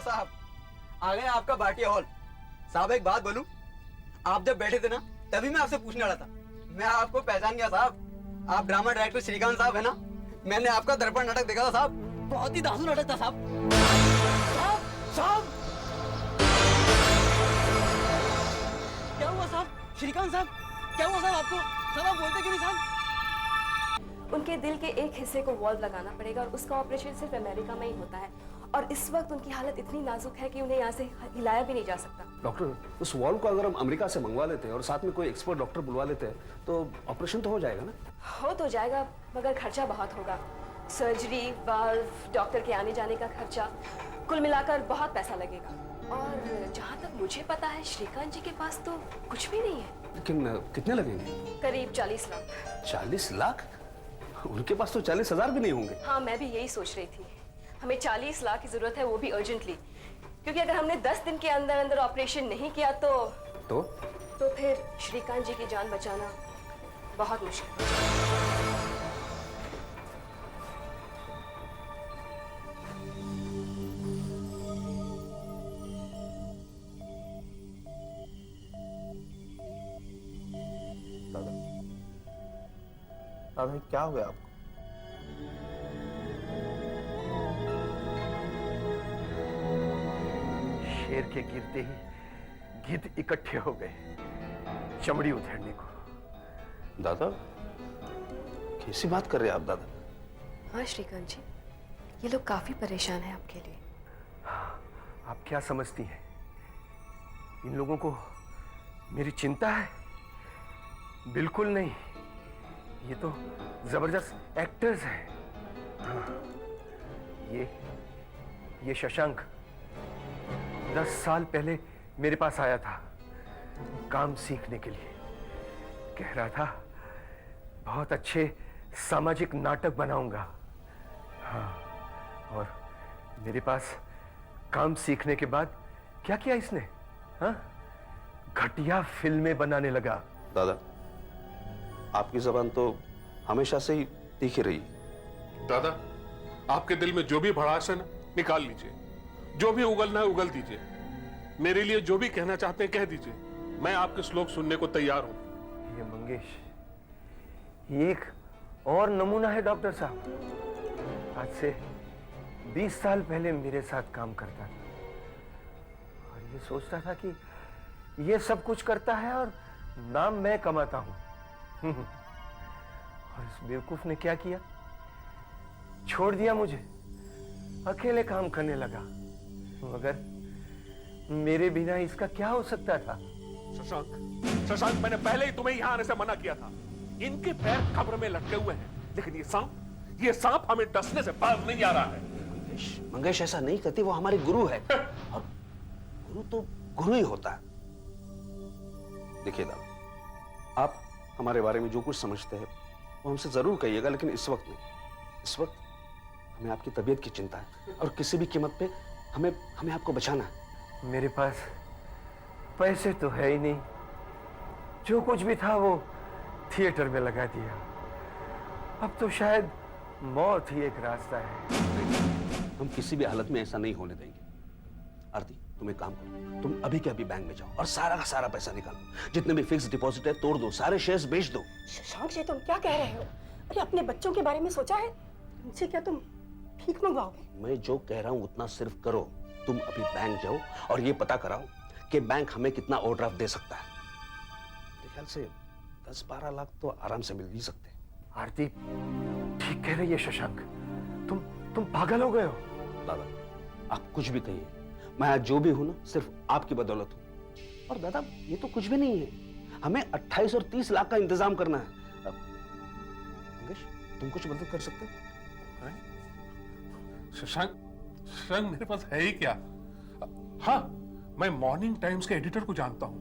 Speaker 13: साहब आ गए आपका बाटी हॉल। साहब एक बात बोलूं, आप जब बैठे थे ना तभी मैं आपसे पूछने वाला था। मैं आपको पहचान गया साहब। आप ड्रामा डायरेक्टर श्रीकांत साहब है ना? मैंने आपका दर्पण नाटक देखा था साहब, बहुत ही धांसू नाटक था साहब। साहब साहब क्या हुआ साहब? श्रीकांत साहब क्या हुआ साहब आपको? साहब आप बोलते क्यों नहीं साहब?
Speaker 14: उनके दिल के एक हिस्से को वॉल्व लगाना पड़ेगा और उसका ऑपरेशन सिर्फ अमेरिका में ही होता है और इस वक्त उनकी हालत इतनी नाजुक है कि उन्हें यहाँ से हिलाया भी नहीं जा सकता।
Speaker 5: डॉक्टर, उस वॉल्व को अगर हम अमेरिका से मंगवा लेते हैं और साथ में कोई एक्सपर्ट डॉक्टर बुलवा लेते हैं तो ऑपरेशन तो हो जाएगा ना?
Speaker 14: हो तो जाएगा, मगर खर्चा बहुत होगा। सर्जरी, वाल्व, डॉक्टर के आने जाने का खर्चा, कुल मिलाकर बहुत पैसा लगेगा। और जहाँ तक मुझे पता है श्रीकांत जी के पास तो कुछ भी नहीं है।
Speaker 5: लेकिन कितने लगेंगे?
Speaker 14: करीब 40 लाख।
Speaker 5: 40 लाख? उनके पास तो 40,000 भी नहीं होंगे।
Speaker 14: हाँ, मैं भी यही सोच रही थी। हमें 40 लाख की जरूरत है, वो भी अर्जेंटली, क्योंकि अगर हमने 10 दिन के अंदर अंदर ऑपरेशन नहीं किया तो फिर श्रीकांत जी की जान बचाना बहुत मुश्किल है।
Speaker 5: दादा क्या हो गया आपको?
Speaker 15: शेर के गिरते ही गिद्ध इकट्ठे हो गए चमड़ी उधेड़ने को।
Speaker 5: दादा कैसी बात कर रहे हैं आप दादा?
Speaker 14: हाँ श्रीकांत जी, ये लोग काफी परेशान हैं आपके लिए।
Speaker 15: आप क्या समझती हैं, इन लोगों को मेरी चिंता है? बिल्कुल नहीं, ये तो जबरदस्त एक्टर्स हैं। हाँ, ये शशांक 10 साल पहले मेरे पास आया था काम सीखने के लिए। कह रहा था बहुत अच्छे सामाजिक नाटक बनाऊंगा। हाँ, और मेरे पास काम सीखने के बाद क्या किया इसने? हाँ, घटिया फिल्में बनाने लगा।
Speaker 5: दादा आपकी जबान तो हमेशा से ही तीखी रही।
Speaker 16: दादा आपके दिल में जो भी भड़ास है ना, निकाल लीजिए। जो भी उगलना है उगल दीजिए। मेरे लिए जो भी कहना चाहते हैं कह दीजिए। मैं आपके श्लोक सुनने को तैयार हूं।
Speaker 15: ये मंगेश, ये एक और नमूना है डॉक्टर साहब। आज से 20 साल पहले मेरे साथ काम करता था और ये सोचता था कि ये सब कुछ करता है और नाम मैं कमाता हूं। और इस बेवकूफ ने क्या किया? छोड़ दिया मुझे, अकेले काम करने लगा। मगर मेरे बिना इसका क्या हो सकता था?
Speaker 16: शशांक, मैंने पहले ही तुम्हें यहां आने से मना किया था। इनके पैर कब्र में लटके हुए हैं, लेकिन ये सांप हमें डसने से बाहर नहीं आ रहा है।
Speaker 5: मंगेश ऐसा नहीं कहती, वो हमारे गुरु है और गुरु तो गुरु ही होता है। देखिए दादा, आप हमारे बारे में जो कुछ समझते हैं वो हमसे जरूर कहिएगा, लेकिन इस वक्त नहीं। इस वक्त हमें आपकी तबीयत की चिंता है और किसी भी कीमत पे हमें आपको बचाना है।
Speaker 15: मेरे पास पैसे तो है ही नहीं, जो कुछ भी था वो थिएटर में लगा दिया। अब तो शायद मौत ही एक रास्ता है।
Speaker 5: हम किसी भी हालत में ऐसा नहीं होने देंगे। आरती, तुम एक काम करो, तुम अभी के अभी बैंक में जाओ और सारा का सारा पैसा निकालो। जितने भी फिक्स डिपॉजिट है तोड़ दो, सारे शेयर्स बेच दो।
Speaker 4: शशांक जी, तुम क्या कह रहे हो? अरे अपने बच्चों के बारे में सोचा है? उनसे क्या तुम भीख मंगवाओगे?
Speaker 5: मैं जो कह रहा हूं उतना सिर्फ करो। तुम अभी बैंक जाओ और ये पता कराओ कि बैंक हमें कितना ओवरड्राफ्ट दे सकता है। मेरे ख्याल से 10-12 लाख तो आराम से मिल ही सकते हैं।
Speaker 15: आरती ठीक कह रही है शशांक, तुम पागल हो गए हो।
Speaker 5: दादा आप कुछ भी कहिए, मैं आज जो भी हूं ना सिर्फ आपकी बदौलत हूं। और दादा ये तो कुछ भी नहीं है, हमें 28 और 30 लाख का इंतजाम करना है। मंगेश, तुम कुछ मदद कर सकते हो?
Speaker 16: शशांक, मेरे पास है ही क्या? हाँ, मैं मॉर्निंग टाइम्स के एडिटर को जानता हूं।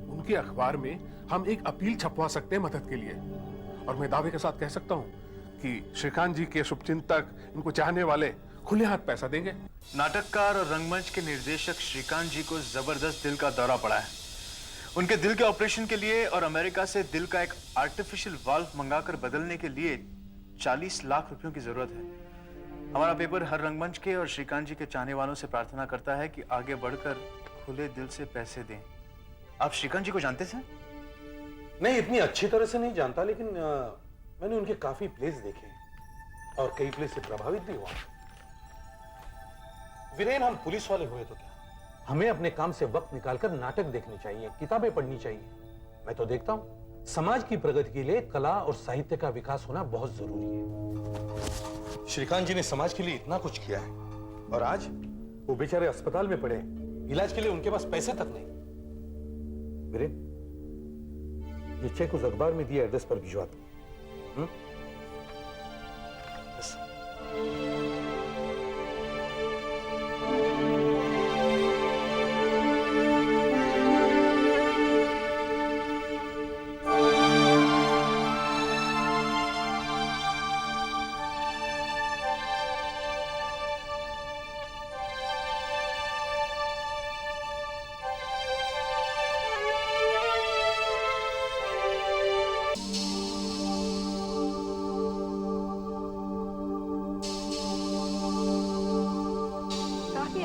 Speaker 16: उनके अखबार में हम एक अपील छपवा सकते हैं मदद के लिए। और मैं दावे के साथ कह सकता हूं कि श्रीकांत जी के शुभचिंतक, इनको चाहने वाले खुले हाथ पैसा देंगे।
Speaker 17: नाटककार और रंगमंच के निर्देशक श्रीकांत जी को जबरदस्त दिल का दौरा पड़ा है। उनके दिल के ऑपरेशन के लिए और अमेरिका से दिल का एक आर्टिफिशियल वाल्व मंगाकर बदलने के लिए 40 लाख रुपयों की जरूरत है। हमारा पेपर हर रंगमंच के और श्रीकांत जी के चाहने वालों से प्रार्थना करता है कि आगे बढ़कर खुले दिल से पैसे दें। आप श्रीकांत जी को जानते थे?
Speaker 12: नहीं, इतनी अच्छी तरह से नहीं जानता, लेकिन मैंने उनके काफी प्लेस देखे और कई प्लेस से प्रभावित भी हुआ। वीरेन, हम पुलिस वाले हुए तो क्या, हमें अपने काम से वक्त निकालकर नाटक देखने चाहिए, किताबें पढ़नी चाहिए। मैं तो देखता हूं समाज की प्रगति के लिए कला और साहित्य का विकास होना बहुत जरूरी है। श्रीकांत जी ने समाज के लिए इतना कुछ किया है और आज वो बेचारे अस्पताल में पड़े हैं, इलाज के लिए उनके पास पैसे तक नहीं। वीरेन, ये चेक उस अखबार में दिए एड्रेस पर भिजवा दो।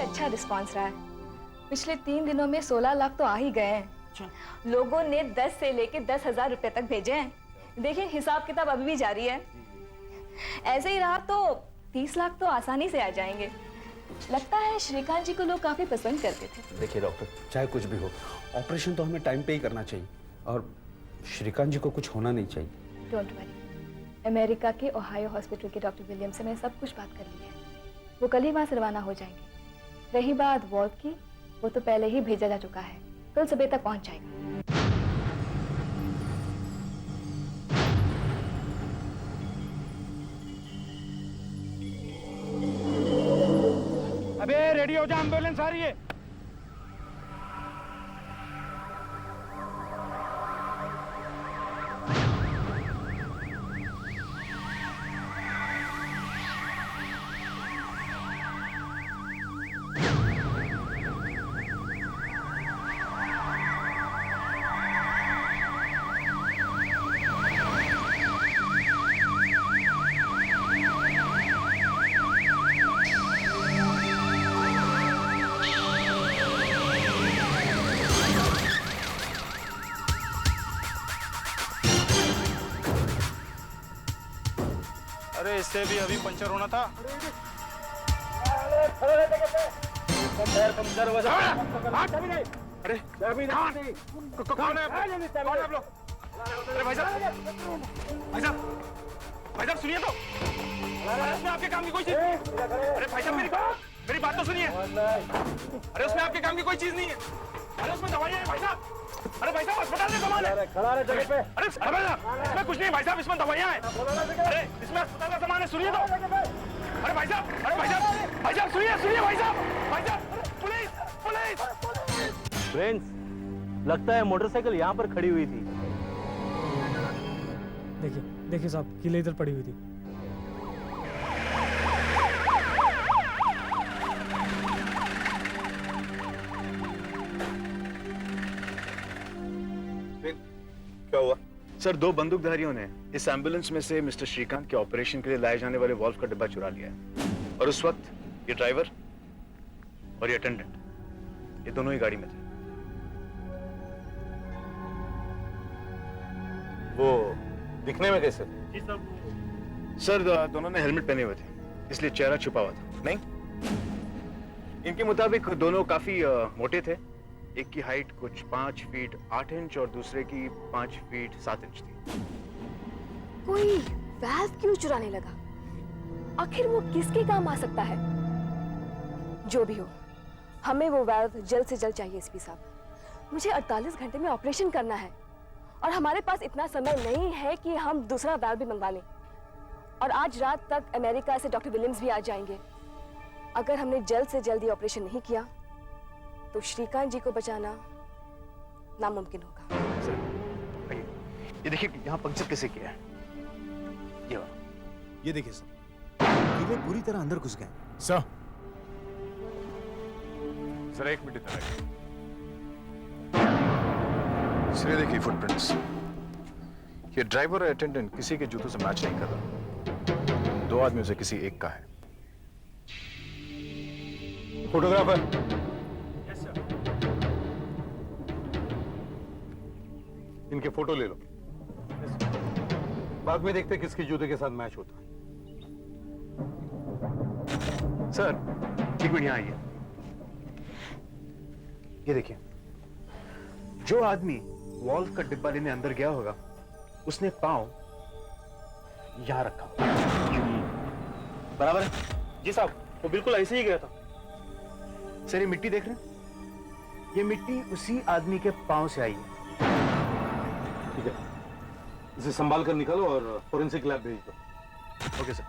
Speaker 14: अच्छा रिस्पांस रहा है। पिछले 3 दिनों में 16 लाख तो आ ही गए हैं। लोगों ने 10 से लेके 10,000 रुपए तक भेजे हैं। देखिए हिसाब किताब अभी भी जारी है। ऐसे ही रहा तो 30 लाख तो आसानी से आ जाएंगे। लगता है श्रीकांत जी को लोग काफी पसंद करते थे।
Speaker 5: देखिए डॉक्टर, चाहे कुछ भी हो, ऑपरेशन तो हमें टाइम पे ही करना चाहिए और श्रीकांत जी को कुछ होना नहीं चाहिए।
Speaker 14: डोंट वरी, अमेरिका के ओहायो हॉस्पिटल के डॉक्टर विलियम से मैंने सब कुछ बात कर ली है। वो कल ही वहां से रवाना हो जाएंगे। रही बात वॉल्फ की, वो तो पहले ही भेजा जा चुका है, कल सुबह तक पहुंच जाएगा।
Speaker 10: अबे रेडी हो जा, एम्बुलेंस आ रही है।
Speaker 17: अरे इससे भी अभी पंचर होना था।
Speaker 10: अरे कौन है आप लोग? अरे भाई साहब सुनिए तो। उसमें आपके काम की कोई चीज। अरे भाई साहब मेरी बात तो सुनिए। अरे उसमें आपके काम की कोई चीज नहीं है। अरे उसमें दवाइयां हैं भाई साहब। अरे भाई साहब अस्पताल में सामान है। खड़ा रहे जगह पे। अरे इसमें कुछ नहीं भाई साहब, इसमें दवाइयां हैं। अरे इसमें अस्पताल का सामान है, सुनिए तो। अरे भाई साहब सुनिए भाई साहब पुलिस।
Speaker 9: फ्रेंड्स, लगता है मोटरसाइकिल यहाँ पर खड़ी हुई थी।
Speaker 7: देखिए साहब, किले इधर पड़ी हुई थी।
Speaker 17: क्या हुआ? सर, 2 बंदूकधारियों ने इस एम्बुलेंस में से मिस्टर श्रीकांत के ऑपरेशन के लिए लाए जाने वाले वॉल्व का डिब्बा चुरा लिया है और उस वक्त ये ड्राइवर और ये अटेंडेंट, ये दोनों ही गाड़ी में थे।
Speaker 3: वो दिखने में कैसे थे?
Speaker 17: जी सर, दोनों ने हेलमेट पहने हुए थे, इसलिए चेहरा छुपा हुआ था। नहीं, इनके मुताबिक दोनों काफी मोटे थे। एक की हाइट कुछ 5 फीट 8 इंच और दूसरे की 5 फीट 7 इंच थी।
Speaker 14: कोई वाल्व क्यों चुराने लगा? आखिर वो किसके काम आ सकता है? जो भी हो, हमें वो वाल्व जल्द से जल्द चाहिए एसपी साहब। मुझे 48 घंटे में ऑपरेशन करना है और हमारे पास इतना समय नहीं है कि हम दूसरा वाल्व भी मंगवा लें। और आज रात तक अमेरिका से डॉक्टर विलियम्स भी आ जाएंगे। अगर हमने जल्द से जल्द ये ऑपरेशन नहीं किया तो श्रीकांत जी को बचाना नामुमकिन होगा।
Speaker 17: सर, आइए, ये देखिए यहाँ पंक्चर कैसे किया है।
Speaker 5: ये देखिए सर, किले पूरी तरह अंदर घुस गए।
Speaker 16: सर, जरा 1 मिनट इधर आइए।
Speaker 17: सर, देखिए फुटप्रिंट्स। ये ड्राइवर और अटेंडेंट किसी के जूतों से मैच नहीं कर रहा। 2 आदमियों से किसी एक का है।
Speaker 3: फोटोग्राफर, इनके फोटो ले लो। बाद में देखते किसकी जूते के साथ मैच होता है।
Speaker 12: सर एक मिनट यहाँ आइए। ये देखिए, जो आदमी वॉल्व का डिब्बा लेने अंदर गया होगा उसने पांव यहां रखा।
Speaker 8: बराबर है जी साहब, वो बिल्कुल ऐसे ही गया था।
Speaker 12: सर ये मिट्टी देख रहे हैं, ये मिट्टी उसी आदमी के पांव से आई है।
Speaker 3: ठीक है, इसे संभाल कर निकालो और फोरेंसिक लैब भेज दो।
Speaker 12: Okay sir.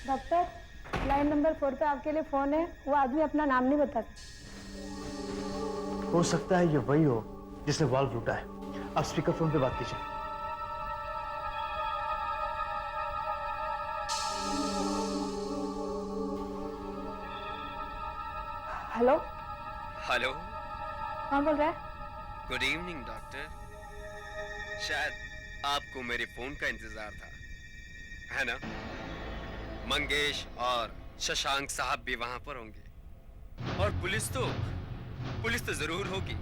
Speaker 4: Doctor, line number 4 पे आपके लिए फोन है। वो आदमी अपना नाम नहीं बताता।
Speaker 5: हो सकता है ये वही हो जिसने वाल्व लूटा है। आप स्पीकर फोन पे बात कीजिए।
Speaker 4: हेलो
Speaker 13: हेलो,
Speaker 4: कौन बोल रहा है?
Speaker 13: Good evening doctor. शायद आपको मेरे फोन का इंतजार था, है ना? मंगेश और शशांक साहब भी वहां पर होंगे और पुलिस तो जरूर होगी।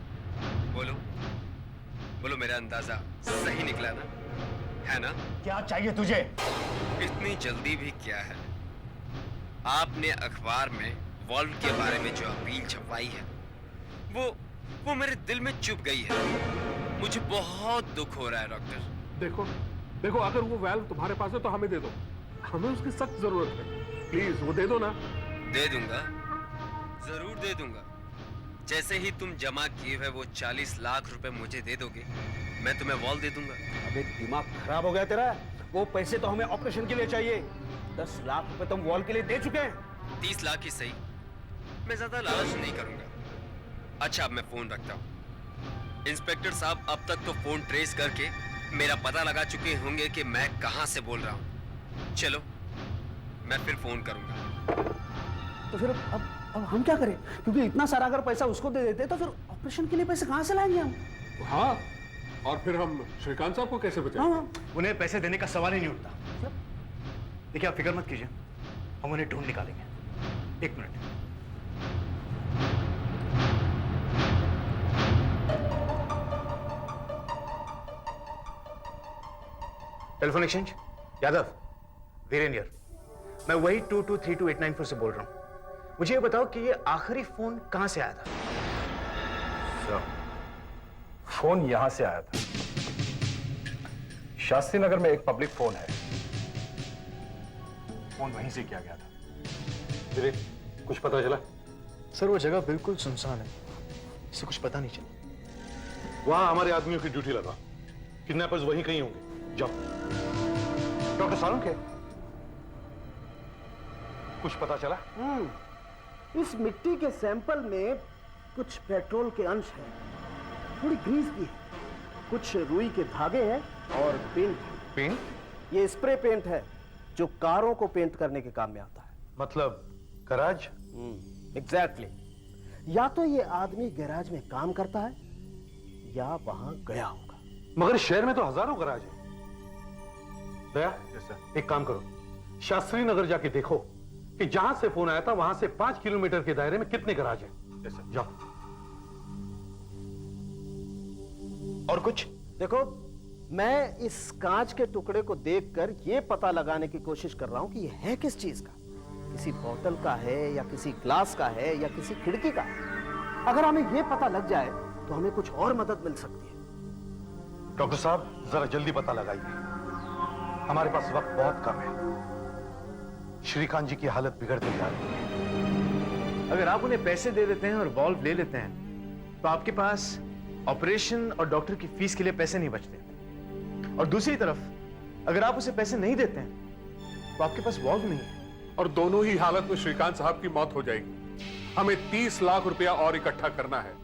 Speaker 13: बोलो बोलो, मेरा अंदाजा सही निकला ना, है ना?
Speaker 5: क्या चाहिए तुझे?
Speaker 13: इतनी जल्दी भी क्या है? आपने अखबार में वॉल्व के बारे में जो अपील छपवाई है वो मेरे दिल में चुभ गई है। मुझे बहुत दुख हो रहा है डॉक्टर।
Speaker 16: देखो देखो, अगर वो वाल्व तुम्हारे पास है तो हमें दे दो, हमें उसकी सख्त जरूरत है। प्लीज वो दे दो ना।
Speaker 13: दे दूंगा, जरूर दे दूंगा। जैसे ही तुम जमा किए हुए वो 40 लाख रुपए मुझे दे दोगे, मैं तुम्हें वॉल्व दे दूंगा।
Speaker 8: अबे दिमाग खराब हो गया तेरा? वो पैसे तो हमें ऑपरेशन के लिए चाहिए। 10 लाख रुपए तुम वॉल के लिए दे चुके हैं।
Speaker 13: 30 लाख ही सही, मैं ज्यादा लालच नहीं करूंगा। अच्छा, अब मैं फोन रखता हूँ। इंस्पेक्टर साहब अब तक तो फोन ट्रेस करके मेरा पता लगा चुके होंगे कि मैं कहां से बोल रहा हूँ। चलो, मैं फिर फोन करूंगा।
Speaker 8: तो फिर अब हम क्या करें? क्योंकि इतना सारा अगर पैसा उसको दे देते तो फिर ऑपरेशन के लिए पैसे कहां से लाएंगे हम?
Speaker 16: हाँ, और फिर हम श्रीकांत साहब को कैसे बचाएंगे?
Speaker 8: हाँ।
Speaker 5: उन्हें पैसे देने का सवाल ही नहीं उठता। देखिए, आप फिक्र मत कीजिए, हम उन्हें ढूंढ निकालेंगे। एक minute. Telephone exchange, Yadav, Virendra, मैं वही 223289 से बोल रहा हूं। मुझे ये बताओ कि ये आखिरी फोन कहां से आया था?
Speaker 12: सर, फोन यहां से आया था। शास्त्री नगर में एक पब्लिक फोन है, फोन वहीं से किया गया था।
Speaker 3: कुछ पता चला?
Speaker 5: सर, वो जगह बिल्कुल सुनसान है, इससे कुछ पता नहीं चला।
Speaker 3: वहां हमारे आदमियों की ड्यूटी लगा, किडनैपर्स वहीं कहीं होंगे। जाओ।
Speaker 5: डॉक्टर सालों के
Speaker 3: कुछ पता चला?
Speaker 8: इस मिट्टी के सैंपल में कुछ पेट्रोल के अंश हैं, थोड़ी ग्रीस भी है, कुछ रुई के धागे हैं और पेंट।
Speaker 3: पेंट?
Speaker 8: ये स्प्रे पेंट है जो कारों को पेंट करने के काम में आता है।
Speaker 3: मतलब गैराज?
Speaker 8: एग्जैक्टली। या तो ये आदमी गैराज में काम करता है या वहां गया होगा।
Speaker 3: मगर शहर में तो हजारों गैराज है। दया, एक काम करो, शास्त्री नगर जाके देखो कि जहां से फोन आया था वहां से 5 किलोमीटर के दायरे में कितने गैराज हैं। जाओ।
Speaker 8: और कुछ देखो, मैं इस कांच के टुकड़े को देखकर यह पता लगाने की कोशिश कर रहा हूं कि यह है किस चीज का। किसी बोतल का है या किसी ग्लास का है या किसी खिड़की का। अगर हमें यह पता लग जाए तो हमें कुछ और मदद मिल सकती है।
Speaker 3: डॉक्टर साहब, जरा जल्दी पता लगाइए, हमारे पास वक्त बहुत कम है। श्रीकांत जी की हालत बिगड़ती जा रही है।
Speaker 5: अगर आप उन्हें पैसे दे देते हैं और वॉल्व ले लेते हैं तो आपके पास ऑपरेशन और डॉक्टर की फीस के लिए पैसे नहीं बचते। और दूसरी तरफ अगर आप उसे पैसे नहीं देते हैं तो आपके पास वॉल्व नहीं है।
Speaker 16: और दोनों ही हालत में श्रीकांत साहब की मौत हो जाएगी। हमें 30 लाख रुपया और इकट्ठा करना है।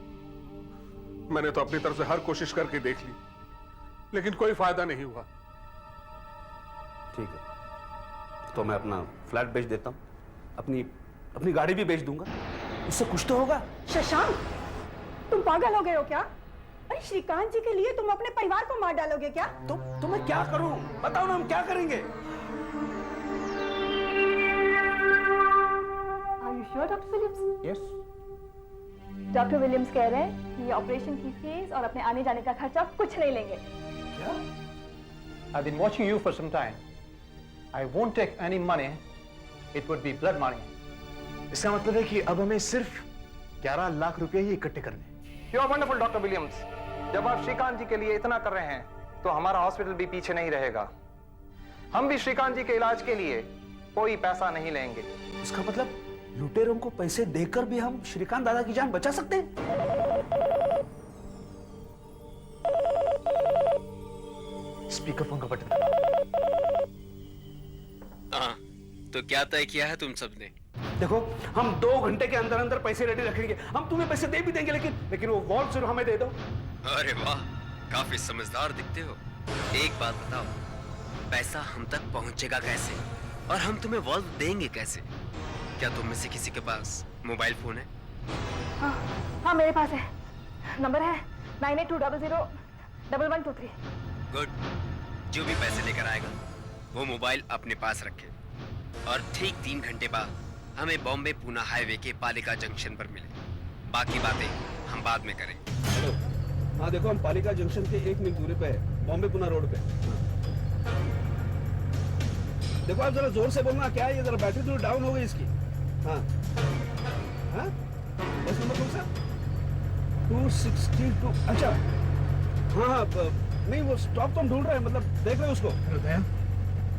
Speaker 16: मैंने तो अपनी तरफ से हर कोशिश करके देख ली, लेकिन कोई फायदा नहीं हुआ।
Speaker 8: ठीक है, तो मैं अपना फ्लैट बेच देता हूं, अपनी गाड़ी भी बेच दूंगा, इससे कुछ तो होगा।
Speaker 4: शशांक, तुम पागल हो गए हो क्या? अरे श्रीकांत जी के लिए तुम अपने परिवार को मार डालोगे क्या?
Speaker 8: तो मैं क्या करूं? बताओ ना, हम क्या करेंगे?
Speaker 4: Sure doctor Williams?
Speaker 5: Yes.
Speaker 4: Doctor Williams कह रहे हैं ये ऑपरेशन की फीस और अपने आने जाने का खर्चा कुछ नहीं लेंगे।
Speaker 12: क्या? I've been watching you for some time. I won't take any money. It would be blood money.
Speaker 5: इसका मतलब है कि अब हमें सिर्फ 11 लाख रुपए ही इकट्ठे करने।
Speaker 18: You are wonderful, doctor Williams. जब आप श्रीकांत जी के लिए इतना कर रहे हैं तो हमारा हॉस्पिटल भी पीछे नहीं रहेगा। हम भी श्रीकांत जी के इलाज के लिए कोई पैसा नहीं लेंगे।
Speaker 5: इसका मतलब लुटेरों को पैसे देकर भी हम श्रीकांत दादा की जान बचा सकते हैं? स्पीकर फोन का बटन।
Speaker 13: हाँ, तो क्या तय किया है तुम सबने?
Speaker 5: देखो, हम 2 घंटे के अंदर अंदर पैसे रेडी रखेंगे। हम तुम्हें पैसे दे भी देंगे, लेकिन वो वॉल्व जरूर हमें दे दो।
Speaker 13: अरे वाह, काफी समझदार दिखते हो। एक बात बताओ, पैसा हम तक पहुंचेगा कैसे और हम तुम्हें वॉल्व देंगे कैसे? क्या तुम में से किसी के पास मोबाइल फोन है?
Speaker 4: हाँ मेरे पास है। नंबर है 9820011123।
Speaker 13: गुड। जो भी पैसे लेकर आएगा वो मोबाइल अपने पास रखे और ठीक 3 घंटे बाद हमें बॉम्बे पूना हाईवे के पालिका जंक्शन पर मिले। बाकी बातें हम बाद में करेंगे।
Speaker 5: हेलो, हाँ देखो, हम पालिका जंक्शन से 1 मील दूरी पे है, बॉम्बे पूना रोड पे। देखो आप जरा जोर से बोलना, क्या है ये, जरा बैटरी थोड़ी डाउन हो गई इसकी। हाँ हाँ, बस नंबर कौन सा? 262। अच्छा हाँ हाँ, नहीं वो स्टॉप तो हम ढूंढ रहे हैं, मतलब देख रहे हैं उसको।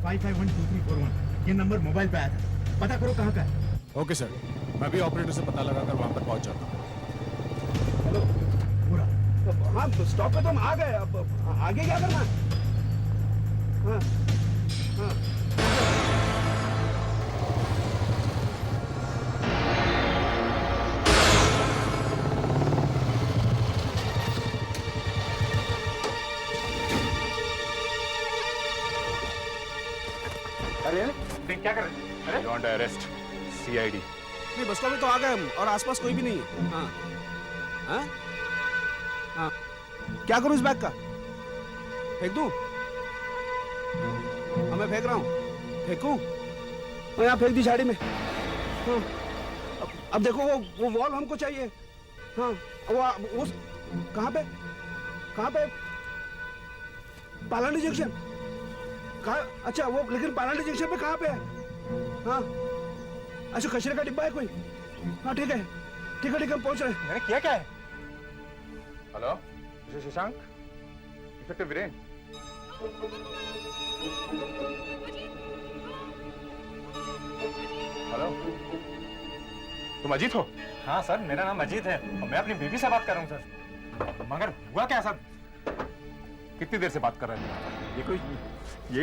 Speaker 19: 55123441 ये नंबर मोबाइल पे आया था, पता करो कहाँ का है।
Speaker 6: ओके सर, मैं भी ऑपरेटर से पता लगाकर वहां पर पहुंच जाता हूँ।
Speaker 5: हेलो, पूरा हाँ, स्टॉप पे तो हम आ गए, अब आगे क्या करना है? हाँ हाँ,
Speaker 12: क्या कर रहे हैं? अरे
Speaker 6: यू वांट अरेस्ट सीआईडी।
Speaker 5: नहीं, बस स्टॉप पे तो आ गए हम और आसपास कोई भी नहीं है। हाँ हाँ हाँ, क्या करूं इस बैग का? फेंक दूं? हाँ मैं फेंक रहा हूँ। फेंकूं? मैं यहाँ फेंक दी झाड़ी में। हाँ, अब देखो वो वॉल हमको चाहिए। हाँ, वो कहाँ पे? कहाँ पे? पालानी जंक्शन। कहाँ? अच्छा वो, लेकिन पालानी जंक्शन पे कहाँ पे है? हाँ, अच्छा कचरे का डिब्बा है कोई? हाँ ठीक है, ठीक है, हम पहुंच रहे हैं।
Speaker 12: मैंने किया क्या है? Hello, mister Shashank, inspector Viren. Hello,
Speaker 6: तुम अजीत हो?
Speaker 12: हाँ सर, मेरा नाम अजीत है और मैं अपनी बीवी से बात कर रहा हूँ सर। मगर हुआ क्या सर?
Speaker 6: कितनी देर से बात कर रहे थे?
Speaker 12: ये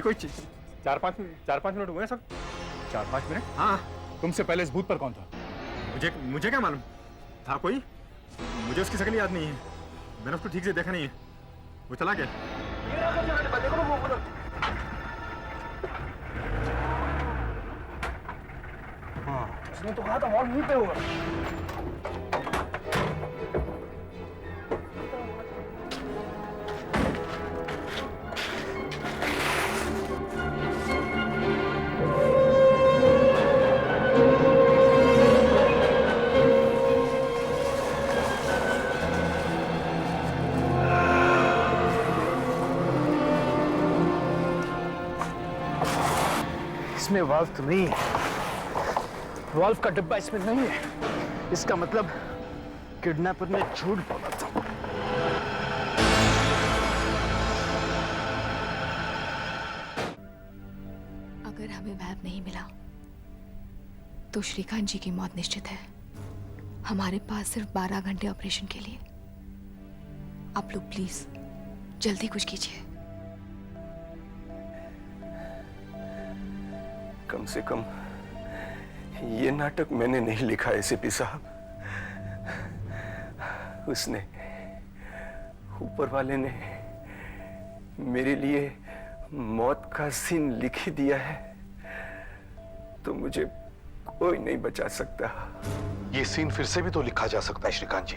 Speaker 12: कोई 4-5 मिनट हुए सर।
Speaker 6: 4-5 मिनट?
Speaker 12: हाँ।
Speaker 6: तुमसे पहले इस बूथ पर कौन था?
Speaker 12: मुझे क्या मालूम था कोई? मुझे उसकी शक्ल याद नहीं है, मैंने उसको ठीक से देखा नहीं है। वो चला गया।
Speaker 5: हाँ, उसने तो कहा था वॉल यहीं पे होगा। इसमें वाल्व तो नहीं है, वाल्व का डिब्बा इसमें नहीं है। इसका मतलब किडनैपर ने झूठ बोला था।
Speaker 4: अगर हमें वाल्व नहीं मिला तो श्रीकांत जी की मौत निश्चित है। हमारे पास सिर्फ 12 घंटे ऑपरेशन के लिए। आप लोग प्लीज जल्दी कुछ कीजिए।
Speaker 15: कम से कम ये नाटक मैंने नहीं लिखा एसीपी साहब, उसने, ऊपर वाले ने मेरे लिए मौत का सीन लिख ही दिया है, तो मुझे कोई नहीं बचा सकता।
Speaker 3: ये सीन फिर से भी तो लिखा जा सकता है श्रीकांत जी।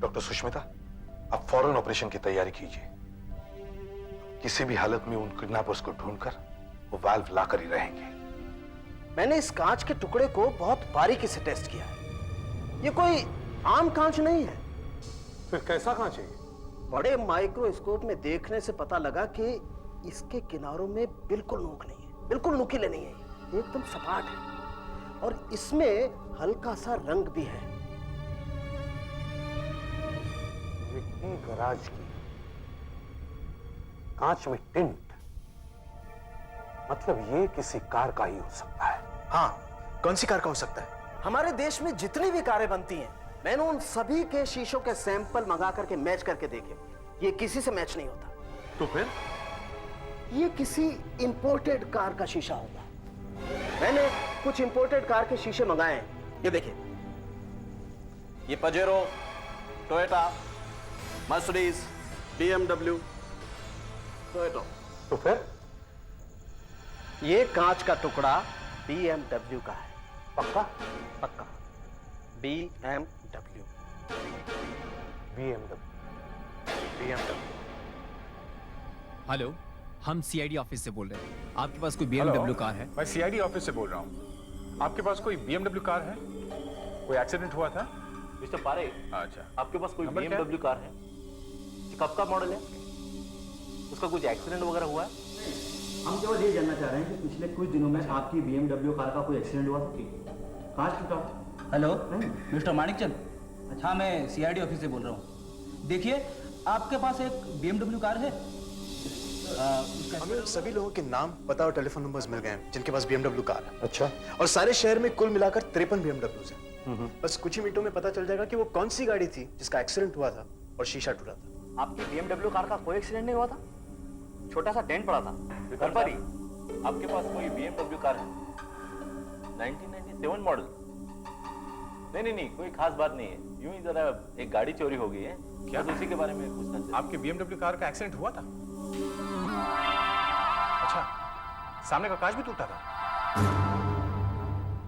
Speaker 3: डॉक्टर सुष्मिता, आप फौरन ऑपरेशन की तैयारी कीजिए। किसी भी हालत में उन किडनैपर्स को ढूंढकर वो वाल्व लाकर ही रहेंगे।
Speaker 5: मैंने इस कांच के टुकड़े को बहुत बारीकी से टेस्ट किया है। ये कोई आम कांच नहीं है।
Speaker 12: फिर कैसा कांच है?
Speaker 5: बड़े माइक्रोस्कोप में देखने से पता लगा कि इसके किनारों में बिल्कुल नोक नहीं है, बिल्कुल नुकीले नहीं है, एकदम सपाट है और इसमें हल्का सा रंग भी है।
Speaker 12: मिट्टी गराज की कांच में टिंट, मतलब ये किसी कार का ही हो सकता है।
Speaker 5: हाँ, कौन सी कार का हो सकता है? हमारे देश में जितनी भी कारें बनती हैं, मैंने उन सभी के शीशों के सैंपल मंगा करके मैच करके देखे, ये किसी से मैच नहीं होता।
Speaker 12: तो फिर
Speaker 5: ये किसी इंपोर्टेड कार का शीशा होगा। मैंने कुछ इंपोर्टेड कार के शीशे मंगाए हैं, ये देखिए।
Speaker 9: ये Pajero, Toyota, Mercedes, BMW,
Speaker 5: Toyota.
Speaker 12: तो फिर
Speaker 5: ये कांच का टुकड़ा BMW का है।
Speaker 12: पक्का?
Speaker 5: पक्का। BMW।
Speaker 20: हेलो, हम CID ऑफिस से बोल रहे हैं। आपके पास कोई BMW कार है?
Speaker 6: मैं CID ऑफिस से बोल रहा हूँ। आपके पास कोई BMW कार है? कोई एक्सीडेंट हुआ था?
Speaker 9: मिस्टर पारे,
Speaker 6: अच्छा,
Speaker 9: आपके पास कोई
Speaker 6: नंबर क्या है?
Speaker 9: BMW कार है? कब का मॉडल है? उसका कुछ एक्सीडेंट वगैरह हुआ है?
Speaker 21: हम केवल ये जानना चाह रहे हैं कि पिछले कुछ दिनों में आपकी BMW कार का कोई एक्सीडेंट हुआ था? कांच टूटा?
Speaker 22: Hello, mister Manikchand. अच्छा, मैं CID ऑफिस से बोल रहा हूँ। देखिए, आपके पास एक BMW कार है?
Speaker 5: हमें सभी लोगों के नाम, पता और टेलीफोन नंबर्स मिल गए हैं जिनके पास BMW कार है।
Speaker 12: अच्छा।
Speaker 5: और सारे शहर में कुल मिलाकर 53 BMWs हैं। बस कुछ ही मिनटों में पता चल जाएगा कि वो कौन सी गाड़ी थी जिसका एक्सीडेंट हुआ था और शीशा टूटा था।
Speaker 22: आपकी BMW कार का कोई एक्सीडेंट नहीं हुआ था? छोटा सा डेंट पड़ा था घर पर ही।
Speaker 9: आपके पास कोई BMW कार है? 1997 मॉडल? नहीं, कोई खास बात नहीं है। यूं ही जरा एक गाड़ी चोरी हो गई है, क्या उसी के बारे में पूछना चाहिए।
Speaker 6: आपके BMW कार का एक्सीडेंट हुआ था? अच्छा, सामने का कांच भी टूटा था?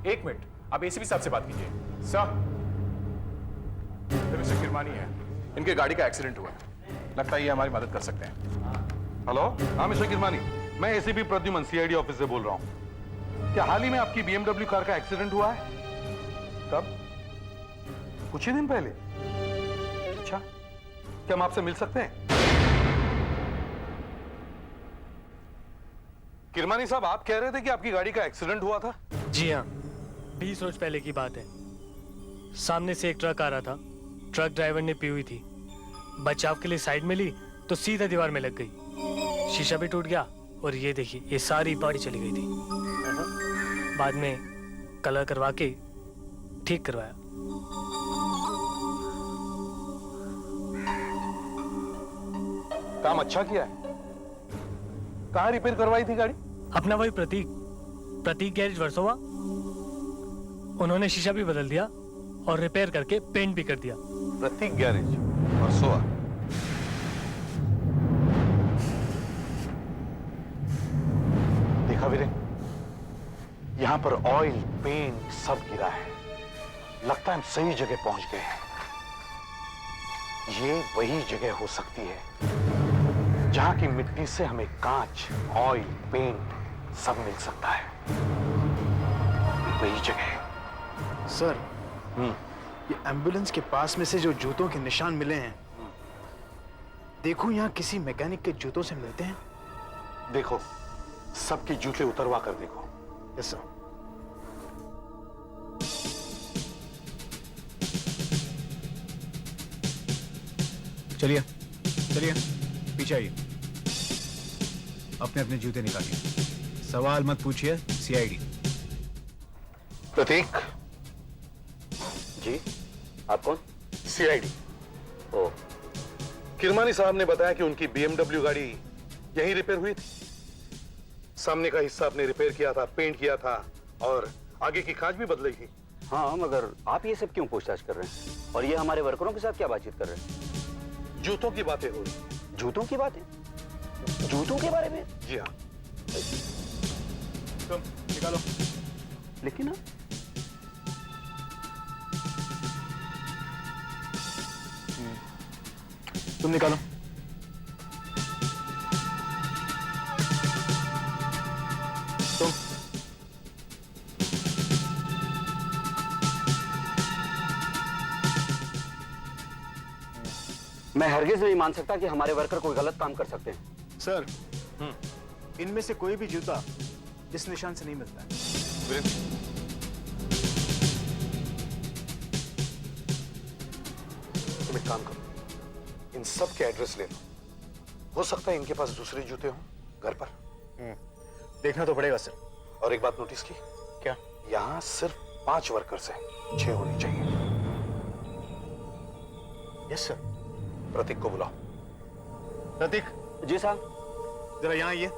Speaker 6: एक मिनट, आप ACP साहब से बात कीजिए। सर, मिस्टर किरमानी है, इनके गाड़ी का एक्सीडेंट हुआ। लगता है ये हमारी मदद कर सकते हैं।
Speaker 3: हेलो, हाँ मिस्टर किरमानी, मैं ACP प्रद्युमन CID ऑफिस से बोल रहा हूँ। क्या हाल ही में आपकी BMW कार का एक्सीडेंट हुआ है? कब? कुछ ही दिन पहले? अच्छा, क्या हम आपसे मिल सकते हैं? किरमानी साहब, आप कह रहे थे कि आपकी गाड़ी का एक्सीडेंट हुआ था?
Speaker 7: जी हाँ, 20 रोज पहले की बात है। सामने से एक ट्रक आ रहा था। ट्रक ड्राइवर ने पी हुई थी। बचाव के लिए साइड में ली तो सीधा दीवार में लग गई। शीशा भी टूट गया और ये देखिए, ये सारी बॉडी चली गई थी। बाद में कलर करवा के ठीक करवाया।
Speaker 3: काम अच्छा किया है। कहाँ रिपेयर करवाई थी गाड़ी?
Speaker 7: अपना वही प्रतीक गैरेज वर्सोवा। उन्होंने शीशा भी बदल दिया और रिपेयर करके पेंट भी कर दिया।
Speaker 3: प्रतीक गैरेज वर्सोवा। देखा वीरे, यहां पर ऑयल, पेंट सब गिरा है। लगता है हम सही जगह पहुंच गए हैं। ये वही जगह हो सकती है जहां की मिट्टी से हमें कांच, ऑयल, पेंट सब मिल सकता है। वही जगह।
Speaker 5: सर, ये एम्बुलेंस के पास में से जो जूतों के निशान मिले हैं, देखो यहाँ किसी मैकेनिक के जूतों से मिलते हैं।
Speaker 3: देखो, सबके जूते उतरवा कर देखो।
Speaker 5: Yes sir.
Speaker 19: चलिए चलिए, पीछे आइए। अपने अपने जूते निकालिए। सवाल मत पूछिए। CID।
Speaker 3: प्रतीक
Speaker 9: जी, आप कौन?
Speaker 3: CID। ओ, किरमानी साहब ने बताया कि उनकी BMW गाड़ी यहीं रिपेयर हुई थी। सामने का हिस्सा आपने रिपेयर किया था, पेंट किया था और आगे की कांच भी बदली थी।
Speaker 9: हाँ, मगर आप ये सब क्यों पूछताछ कर रहे हैं? और ये हमारे वर्करों के साथ क्या बातचीत कर रहे हैं?
Speaker 3: जूतों की बातें हो रही।
Speaker 9: जूतों की बातें? जूतों के बारे में?
Speaker 3: जी हाँ।
Speaker 6: तुम निकालो।
Speaker 9: लेकिन ना,
Speaker 5: तुम निकालो। तुम
Speaker 11: मैं हरगिज नहीं मान सकता कि हमारे वर्कर कोई गलत काम कर सकते हैं।
Speaker 17: सर, इनमें से कोई भी जूता इस निशान से नहीं मिलता है।
Speaker 3: तुम एक काम करो, इन सब के एड्रेस ले लो। हो सकता है इनके पास दूसरे जूते हों घर पर।
Speaker 17: देखना तो पड़ेगा सर।
Speaker 3: और एक बात नोटिस की?
Speaker 17: क्या?
Speaker 3: यहाँ सिर्फ 5 वर्कर्स हैं, 6 होने चाहिए।
Speaker 17: Yes sir.
Speaker 3: प्रतीक को बुलाओ।
Speaker 17: प्रतीक।
Speaker 11: जी साहब।
Speaker 17: जरा यहाँ आइए।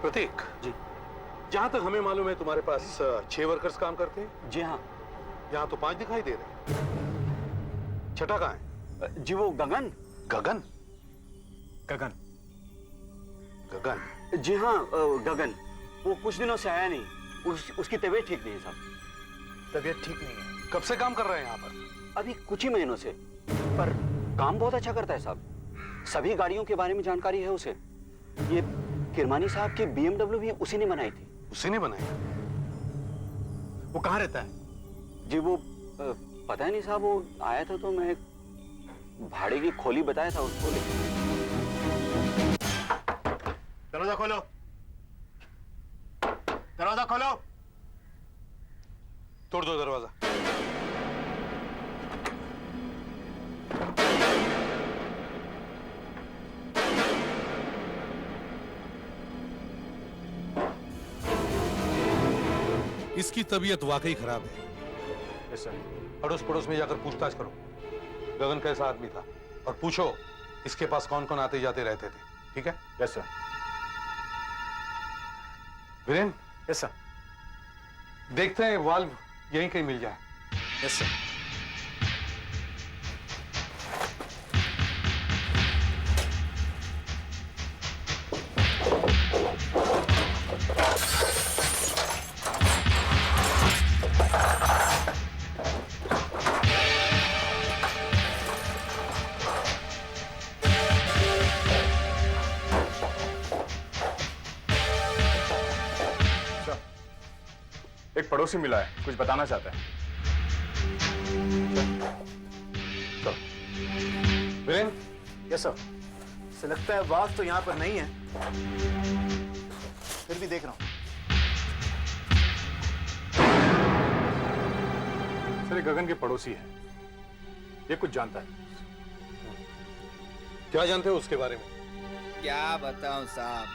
Speaker 3: प्रतीक जी, जहां तक हमें मालूम है तुम्हारे पास 6 वर्कर्स काम करते हैं।
Speaker 11: जी हाँ।
Speaker 3: यहाँ तो 5 दिखाई दे रहे हैं। छठा कहाँ है?
Speaker 11: जी वो गगन।
Speaker 3: गगन?
Speaker 17: गगन?
Speaker 3: गगन?
Speaker 11: जी हाँ गगन। वो कुछ दिनों से आया नहीं। उसकी तबीयत ठीक नहीं है साहब।
Speaker 17: तबीयत ठीक नहीं है?
Speaker 3: कब से काम कर रहे हैं यहाँ पर?
Speaker 11: अभी कुछ ही महीनों से, पर काम बहुत अच्छा करता है साहब। सभी गाड़ियों के बारे में जानकारी है उसे। ये किरमानी साहब की BMW भी उसी ने बनाई थी।
Speaker 3: उसी ने बनाई?
Speaker 17: वो कहाँ रहता है?
Speaker 11: जी वो पता ही नहीं साहब। वो आया था तो मैं भाड़े की खोली बताया था उसको।
Speaker 17: दरवाजा खोलो, दरवाजा खोलो।
Speaker 3: तोड़ दो दरवाजा। इसकी तबीयत वाकई खराब है।
Speaker 17: Yes sir.
Speaker 3: अड़ोस पड़ोस में जाकर पूछताछ करो, गगन कैसा आदमी था, और पूछो इसके पास कौन कौन आते जाते रहते थे। ठीक है?
Speaker 17: Yes sir.
Speaker 3: Viren?
Speaker 17: Yes sir.
Speaker 3: देखते हैं वाल्व यहीं कहीं मिल जाए।
Speaker 17: Yes sir. एक पड़ोसी मिला है, कुछ बताना चाहता है।
Speaker 3: वीरेन?
Speaker 17: Yes sir. से लगता है वाल्व तो यहाँ पर नहीं है, फिर भी देख रहा हूँ। सर ये गगन के पड़ोसी है, ये कुछ जानता है।
Speaker 3: क्या जानते हो उसके बारे में?
Speaker 20: क्या बताऊं साहब,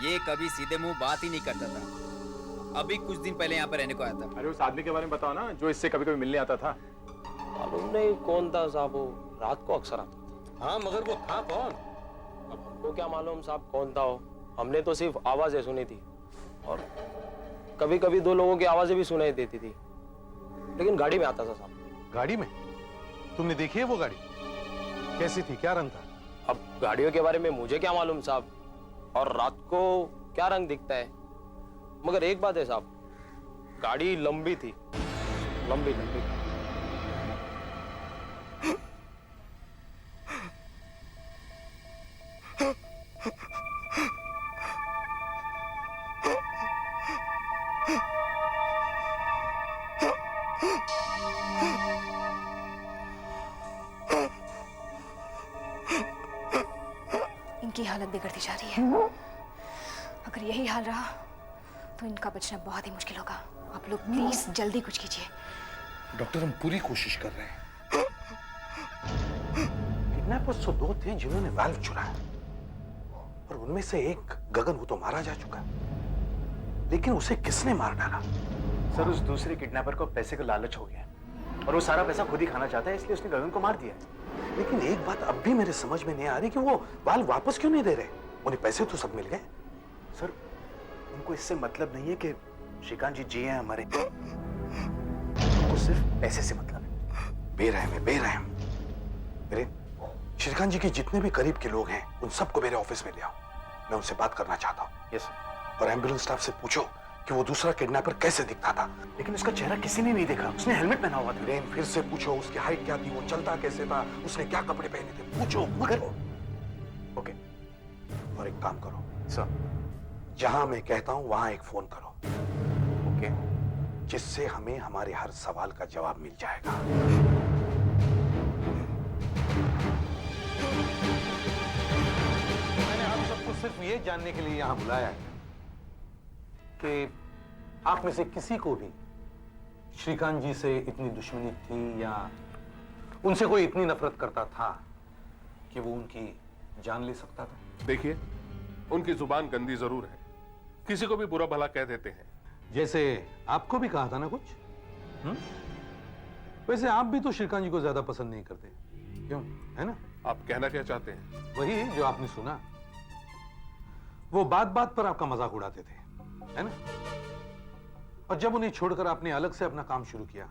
Speaker 20: ये कभी सीधे मुंह बात ही नहीं करता था। अभी कुछ दिन पहले यहाँ पर रहने को आया था।
Speaker 17: अरे उस आदमी के बारे में बताओ ना, जो इससे कभी कभी मिलने आता था।
Speaker 1: मालूम नहीं कौन था साहब, वो रात को अक्सर आता।
Speaker 3: हाँ मगर वो था कौन?
Speaker 1: अब हमको क्या मालूम साहब कौन था वो। हमने तो सिर्फ आवाजें सुनी थी, और कभी कभी 2 लोगों की आवाजें भी सुनाई देती थी, लेकिन गाड़ी में आता था साहब।
Speaker 3: गाड़ी में? तुमने देखी है वो गाड़ी? कैसी थी, क्या रंग था?
Speaker 1: अब गाड़ियों के बारे में मुझे क्या मालूम साहब, और रात को क्या रंग दिखता है। मगर एक बात है साहब, गाड़ी लंबी थी, लंबी लंबी।
Speaker 4: इनकी हालत बिगड़ती जा रही है। अगर यही हाल रहा तो इनका बचना बहुत ही मुश्किल होगा। आप लोग प्लीज जल्दी कुछ कीजिए।
Speaker 3: डॉक्टर हम पूरी कोशिश कर रहे हैं। किडनैपर्स तो 2 थे जिन्होंने वाल्व चुराया, और उनमें से एक गगन, वो तो मारा जा चुका है। लेकिन उसे किसने मार डाला?
Speaker 17: सर उस दूसरे किडनैपर को पैसे का लालच हो गया, और वो सारा पैसा खुद ही खाना चाहता है, इसलिए उसने गगन को मार दिया।
Speaker 3: लेकिन एक बात अब भी मेरे समझ में नहीं आ रही कि वो वाल्व वापस क्यों नहीं दे रहे? उन्हें पैसे तो सब मिल गए।
Speaker 17: सर उनको इससे मतलब नहीं है कि श्रीकांत जी जी हैं हमारे, उनको सिर्फ पैसे से मतलब है।
Speaker 3: बेरहम है, बेरहम। मेरे श्रीकांत जी के जितने भी करीब के लोग हैं, उन सबको मेरे ऑफिस में ले आओ। मैं उनसे बात करना चाहता हूँ।
Speaker 17: Yes sir.
Speaker 3: और एम्बुलेंस स्टाफ से पूछो कि वो दूसरा किडनैपर कैसे दिखता था।
Speaker 17: लेकिन उसका चेहरा किसी ने नहीं देखा, उसने हेलमेट पहना हुआ था।
Speaker 3: लेकिन फिर से पूछो उसकी हाइट क्या थी, वो चलता कैसे था, उसने क्या कपड़े पहने थे। पूछो, पूछो।
Speaker 17: ओके।
Speaker 3: और एक काम करो
Speaker 17: सर,
Speaker 3: जहां मैं कहता हूं वहां एक फोन करो।
Speaker 17: ओके।
Speaker 12: जिससे हमें हमारे हर सवाल का जवाब मिल जाएगा। मैंने आप सबको सिर्फ ये जानने के लिए यहां बुलाया है कि आप में से किसी को भी श्रीकांत जी से इतनी दुश्मनी थी या उनसे कोई इतनी नफरत करता था कि वो उनकी जान ले सकता था?
Speaker 16: देखिए, उनकी जुबान गंदी जरूर है, किसी को भी बुरा भला कह देते हैं।
Speaker 12: जैसे आपको भी कहा था ना कुछ। वैसे आप भी तो श्रीकांत जी को ज्यादा पसंद नहीं करते, क्यों? है ना?
Speaker 16: आप कहना क्या चाहते हैं?
Speaker 12: वही जो आपने सुना। वो बात बात पर आपका मजाक उड़ाते थे, है ना? और जब उन्हें छोड़कर आपने अलग से अपना काम शुरू किया,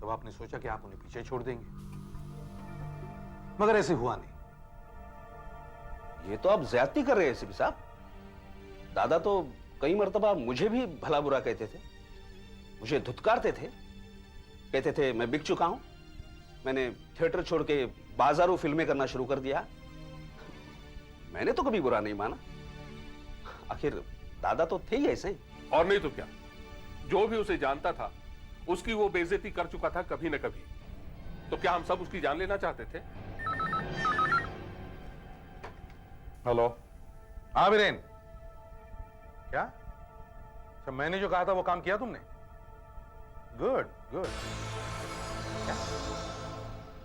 Speaker 12: तब आपने सोचा कि आप उन्हें पीछे छोड़ देंगे, मगर ऐसे हुआ नहीं।
Speaker 2: ये तो आप ज्यादती कर रहे हैं एसीपी साहब। दादा तो कई मर्तबा मुझे भी भला बुरा कहते थे, मुझे धुतकारते थे, कहते थे मैं बिक चुका हूं, मैंने थिएटर छोड़ के बाजारों फिल्में करना शुरू कर दिया। मैंने तो कभी बुरा नहीं माना, आखिर दादा तो थे ही ऐसे।
Speaker 16: और नहीं तो क्या, जो भी उसे जानता था उसकी वो बेइज्जती कर चुका था कभी न कभी। तो क्या हम सब उसकी जान लेना चाहते थे?
Speaker 12: हेलो। हाँ वीरेन, क्या? अच्छा, मैंने जो कहा था वो काम किया तुमने? Good good. क्या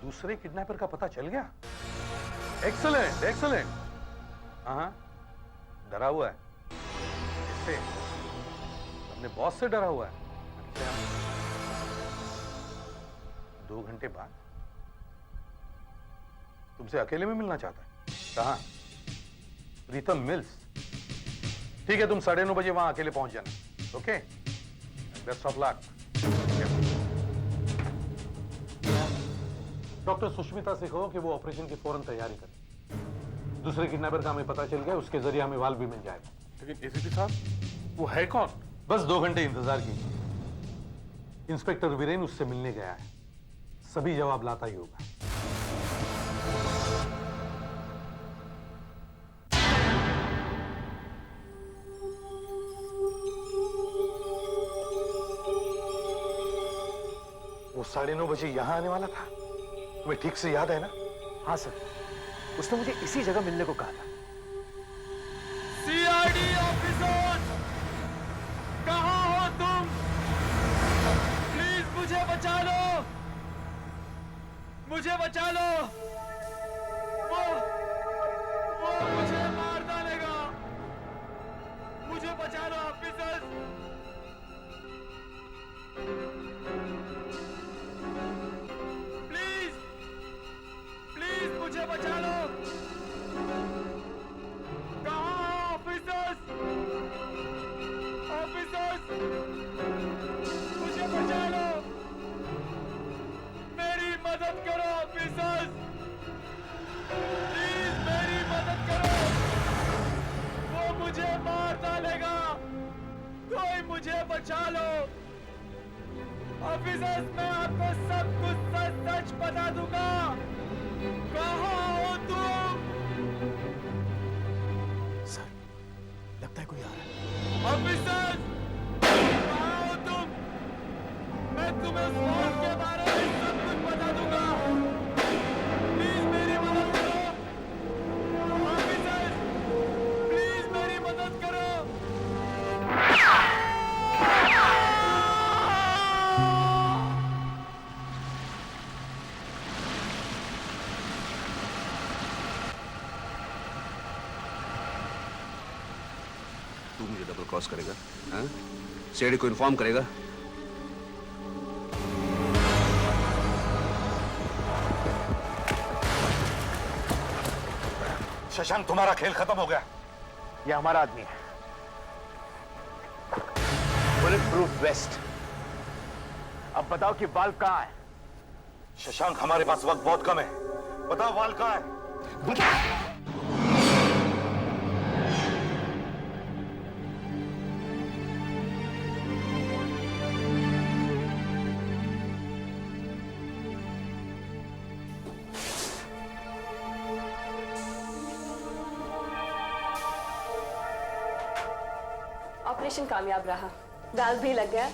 Speaker 12: दूसरे किडनैपर का पता चल गया? Excellent excellent. हाँ, डरा हुआ है। किससे? अपने बॉस से डरा हुआ है। अच्छा, 2 घंटे बाद तुमसे अकेले में मिलना चाहता है? कहाँ? प्रीतम मिल्स। ठीक है, तुम 9:30 बजे वहां अकेले पहुंच जाना। Okay, best of luck. Doctor Sushmita से कहो कि वो ऑपरेशन की फौरन तैयारी करे। दूसरे किडनैपर का हमें पता चल गया, उसके जरिए हमें वाल्व भी मिल जाएगा।
Speaker 16: लेकिन एसीपी साहब, वो है कौन?
Speaker 12: बस 2 घंटे इंतजार कीजिए। इंस्पेक्टर वीरेन उससे मिलने गया है, सभी जवाब लाता ही होगा। वो 9:30 बजे यहां आने वाला था, तुम्हें ठीक से याद है ना?
Speaker 21: हाँ सर, उसने मुझे इसी जगह मिलने को कहा था।
Speaker 10: सीआईडी ऑफिसर, कहां हो तुम? प्लीज मुझे बचा लो, मुझे बचा लो। वो मुझे मार डालेगा, मुझे बचा लो ऑफिसर। प्लीज मुझे बचा लो। कहां ऑफिसर्स? ऑफिसर्स, मुझे बचा लो, मेरी मदद करो ऑफिसर्स, प्लीज मेरी मदद करो। वो मुझे मार डालेगा, कोई मुझे बचा लो ऑफिसर्स। मैं आपको सब कुछ सच सच बता दूंगा। कहां हो तुम?
Speaker 5: सर, लगता है कोई आ रहा है।
Speaker 10: ऑफिसर, कहां हो तुम? मैं तुम्हें उस वॉर के बारे में सब कुछ बता दूंगा, प्लीज मेरी मदद करो ऑफिसर, प्लीज मेरी मदद करो।
Speaker 2: तू मुझे डबल क्रॉस करेगा? हाँ? सीआईडी को इन्फॉर्म करेगा?
Speaker 12: शशांक, तुम्हारा खेल खत्म हो गया।
Speaker 21: ये हमारा आदमी है, बुलेट प्रूफ वेस्ट। अब बताओ कि वाल्व कहाँ है?
Speaker 12: शशांक, हमारे पास वक्त बहुत कम है, बताओ वाल्व कहाँ है? बता।
Speaker 14: ऑपरेशन कामयाब रहा, वाल्व भी लग गया,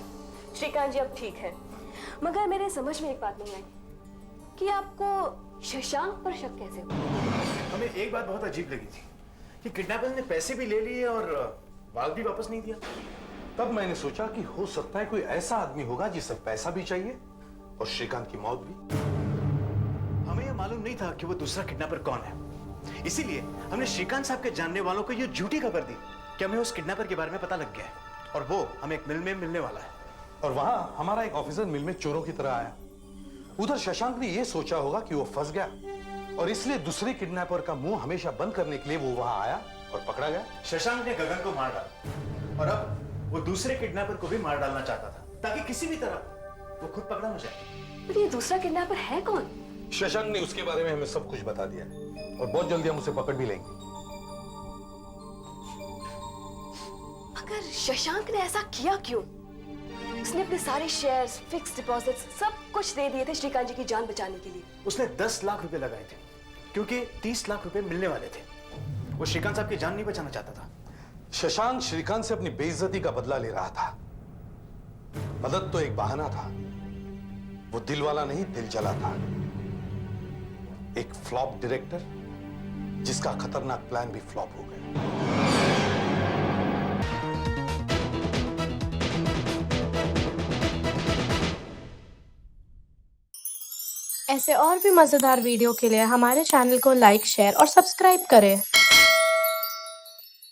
Speaker 14: श्रीकांत जी अब ठीक है, मगर मेरे समझ में एक बात नहीं आई कि आपको शशांक पर शक कैसे हुआ?
Speaker 15: हमें एक बात बहुत अजीब लगी थी कि किडनैपर्स ने पैसे भी ले लिए और बाल भी वापस नहीं दिया।
Speaker 12: तब मैंने सोचा कि हो सकता है कोई ऐसा आदमी होगा जिसे पैसा भी चाहिए और श्रीकांत की मौत भी।
Speaker 15: हमें यह मालूम नहीं था कि वो दूसरा किडनैपर कौन है, इसीलिए हमने श्रीकांत साहब के जानने वालों को ये झूठी खबर दी कि हमें उस किडनैपर के बारे में पता लग गया है और वो हमें एक मिल में मिलने वाला है।
Speaker 12: और वहां हमारा एक ऑफिसर मिल में चोरों की तरह आया। उधर शशांक ने यह सोचा होगा कि वो फंस गया और इसलिए दूसरे किडनैपर का मुंह हमेशा बंद करने के लिए वो वहां आया और पकड़ा गया।
Speaker 15: शशांक ने गगन को मार डाला और अब वो दूसरे किडनैपर को भी मार डालना चाहता था ताकि किसी भी तरह वो खुद पकड़ा हो जाए।
Speaker 14: पर ये दूसरा किडनैपर है कौन?
Speaker 12: शशांक ने उसके बारे में हमें सब कुछ बता दिया और बहुत जल्दी हम उसे पकड़ भी लेंगे।
Speaker 14: मगर शशांक ने ऐसा किया क्यों? उसने अपने सारे शेयर्स, फिक्स डिपॉजिट्स सब कुछ दे दिए थे श्रीकांत जी की जान बचाने के लिए।
Speaker 15: उसने 10 लाख रुपए लगाए थे क्योंकि 30 लाख रुपए मिलने वाले थे। वो श्रीकांत साहब की जान नहीं बचाना चाहता था।
Speaker 12: शशांक श्रीकांत से अपनी बेइज्जती का बदला ले रहा था। मदद तो एक बहाना था, वो दिल वाला नहीं दिल जला था। एक फ्लॉप डायरेक्टर जिसका खतरनाक प्लान भी फ्लॉप हो गया।
Speaker 8: ऐसे और भी मजेदार वीडियो के लिए हमारे चैनल को लाइक, शेयर और सब्सक्राइब करें।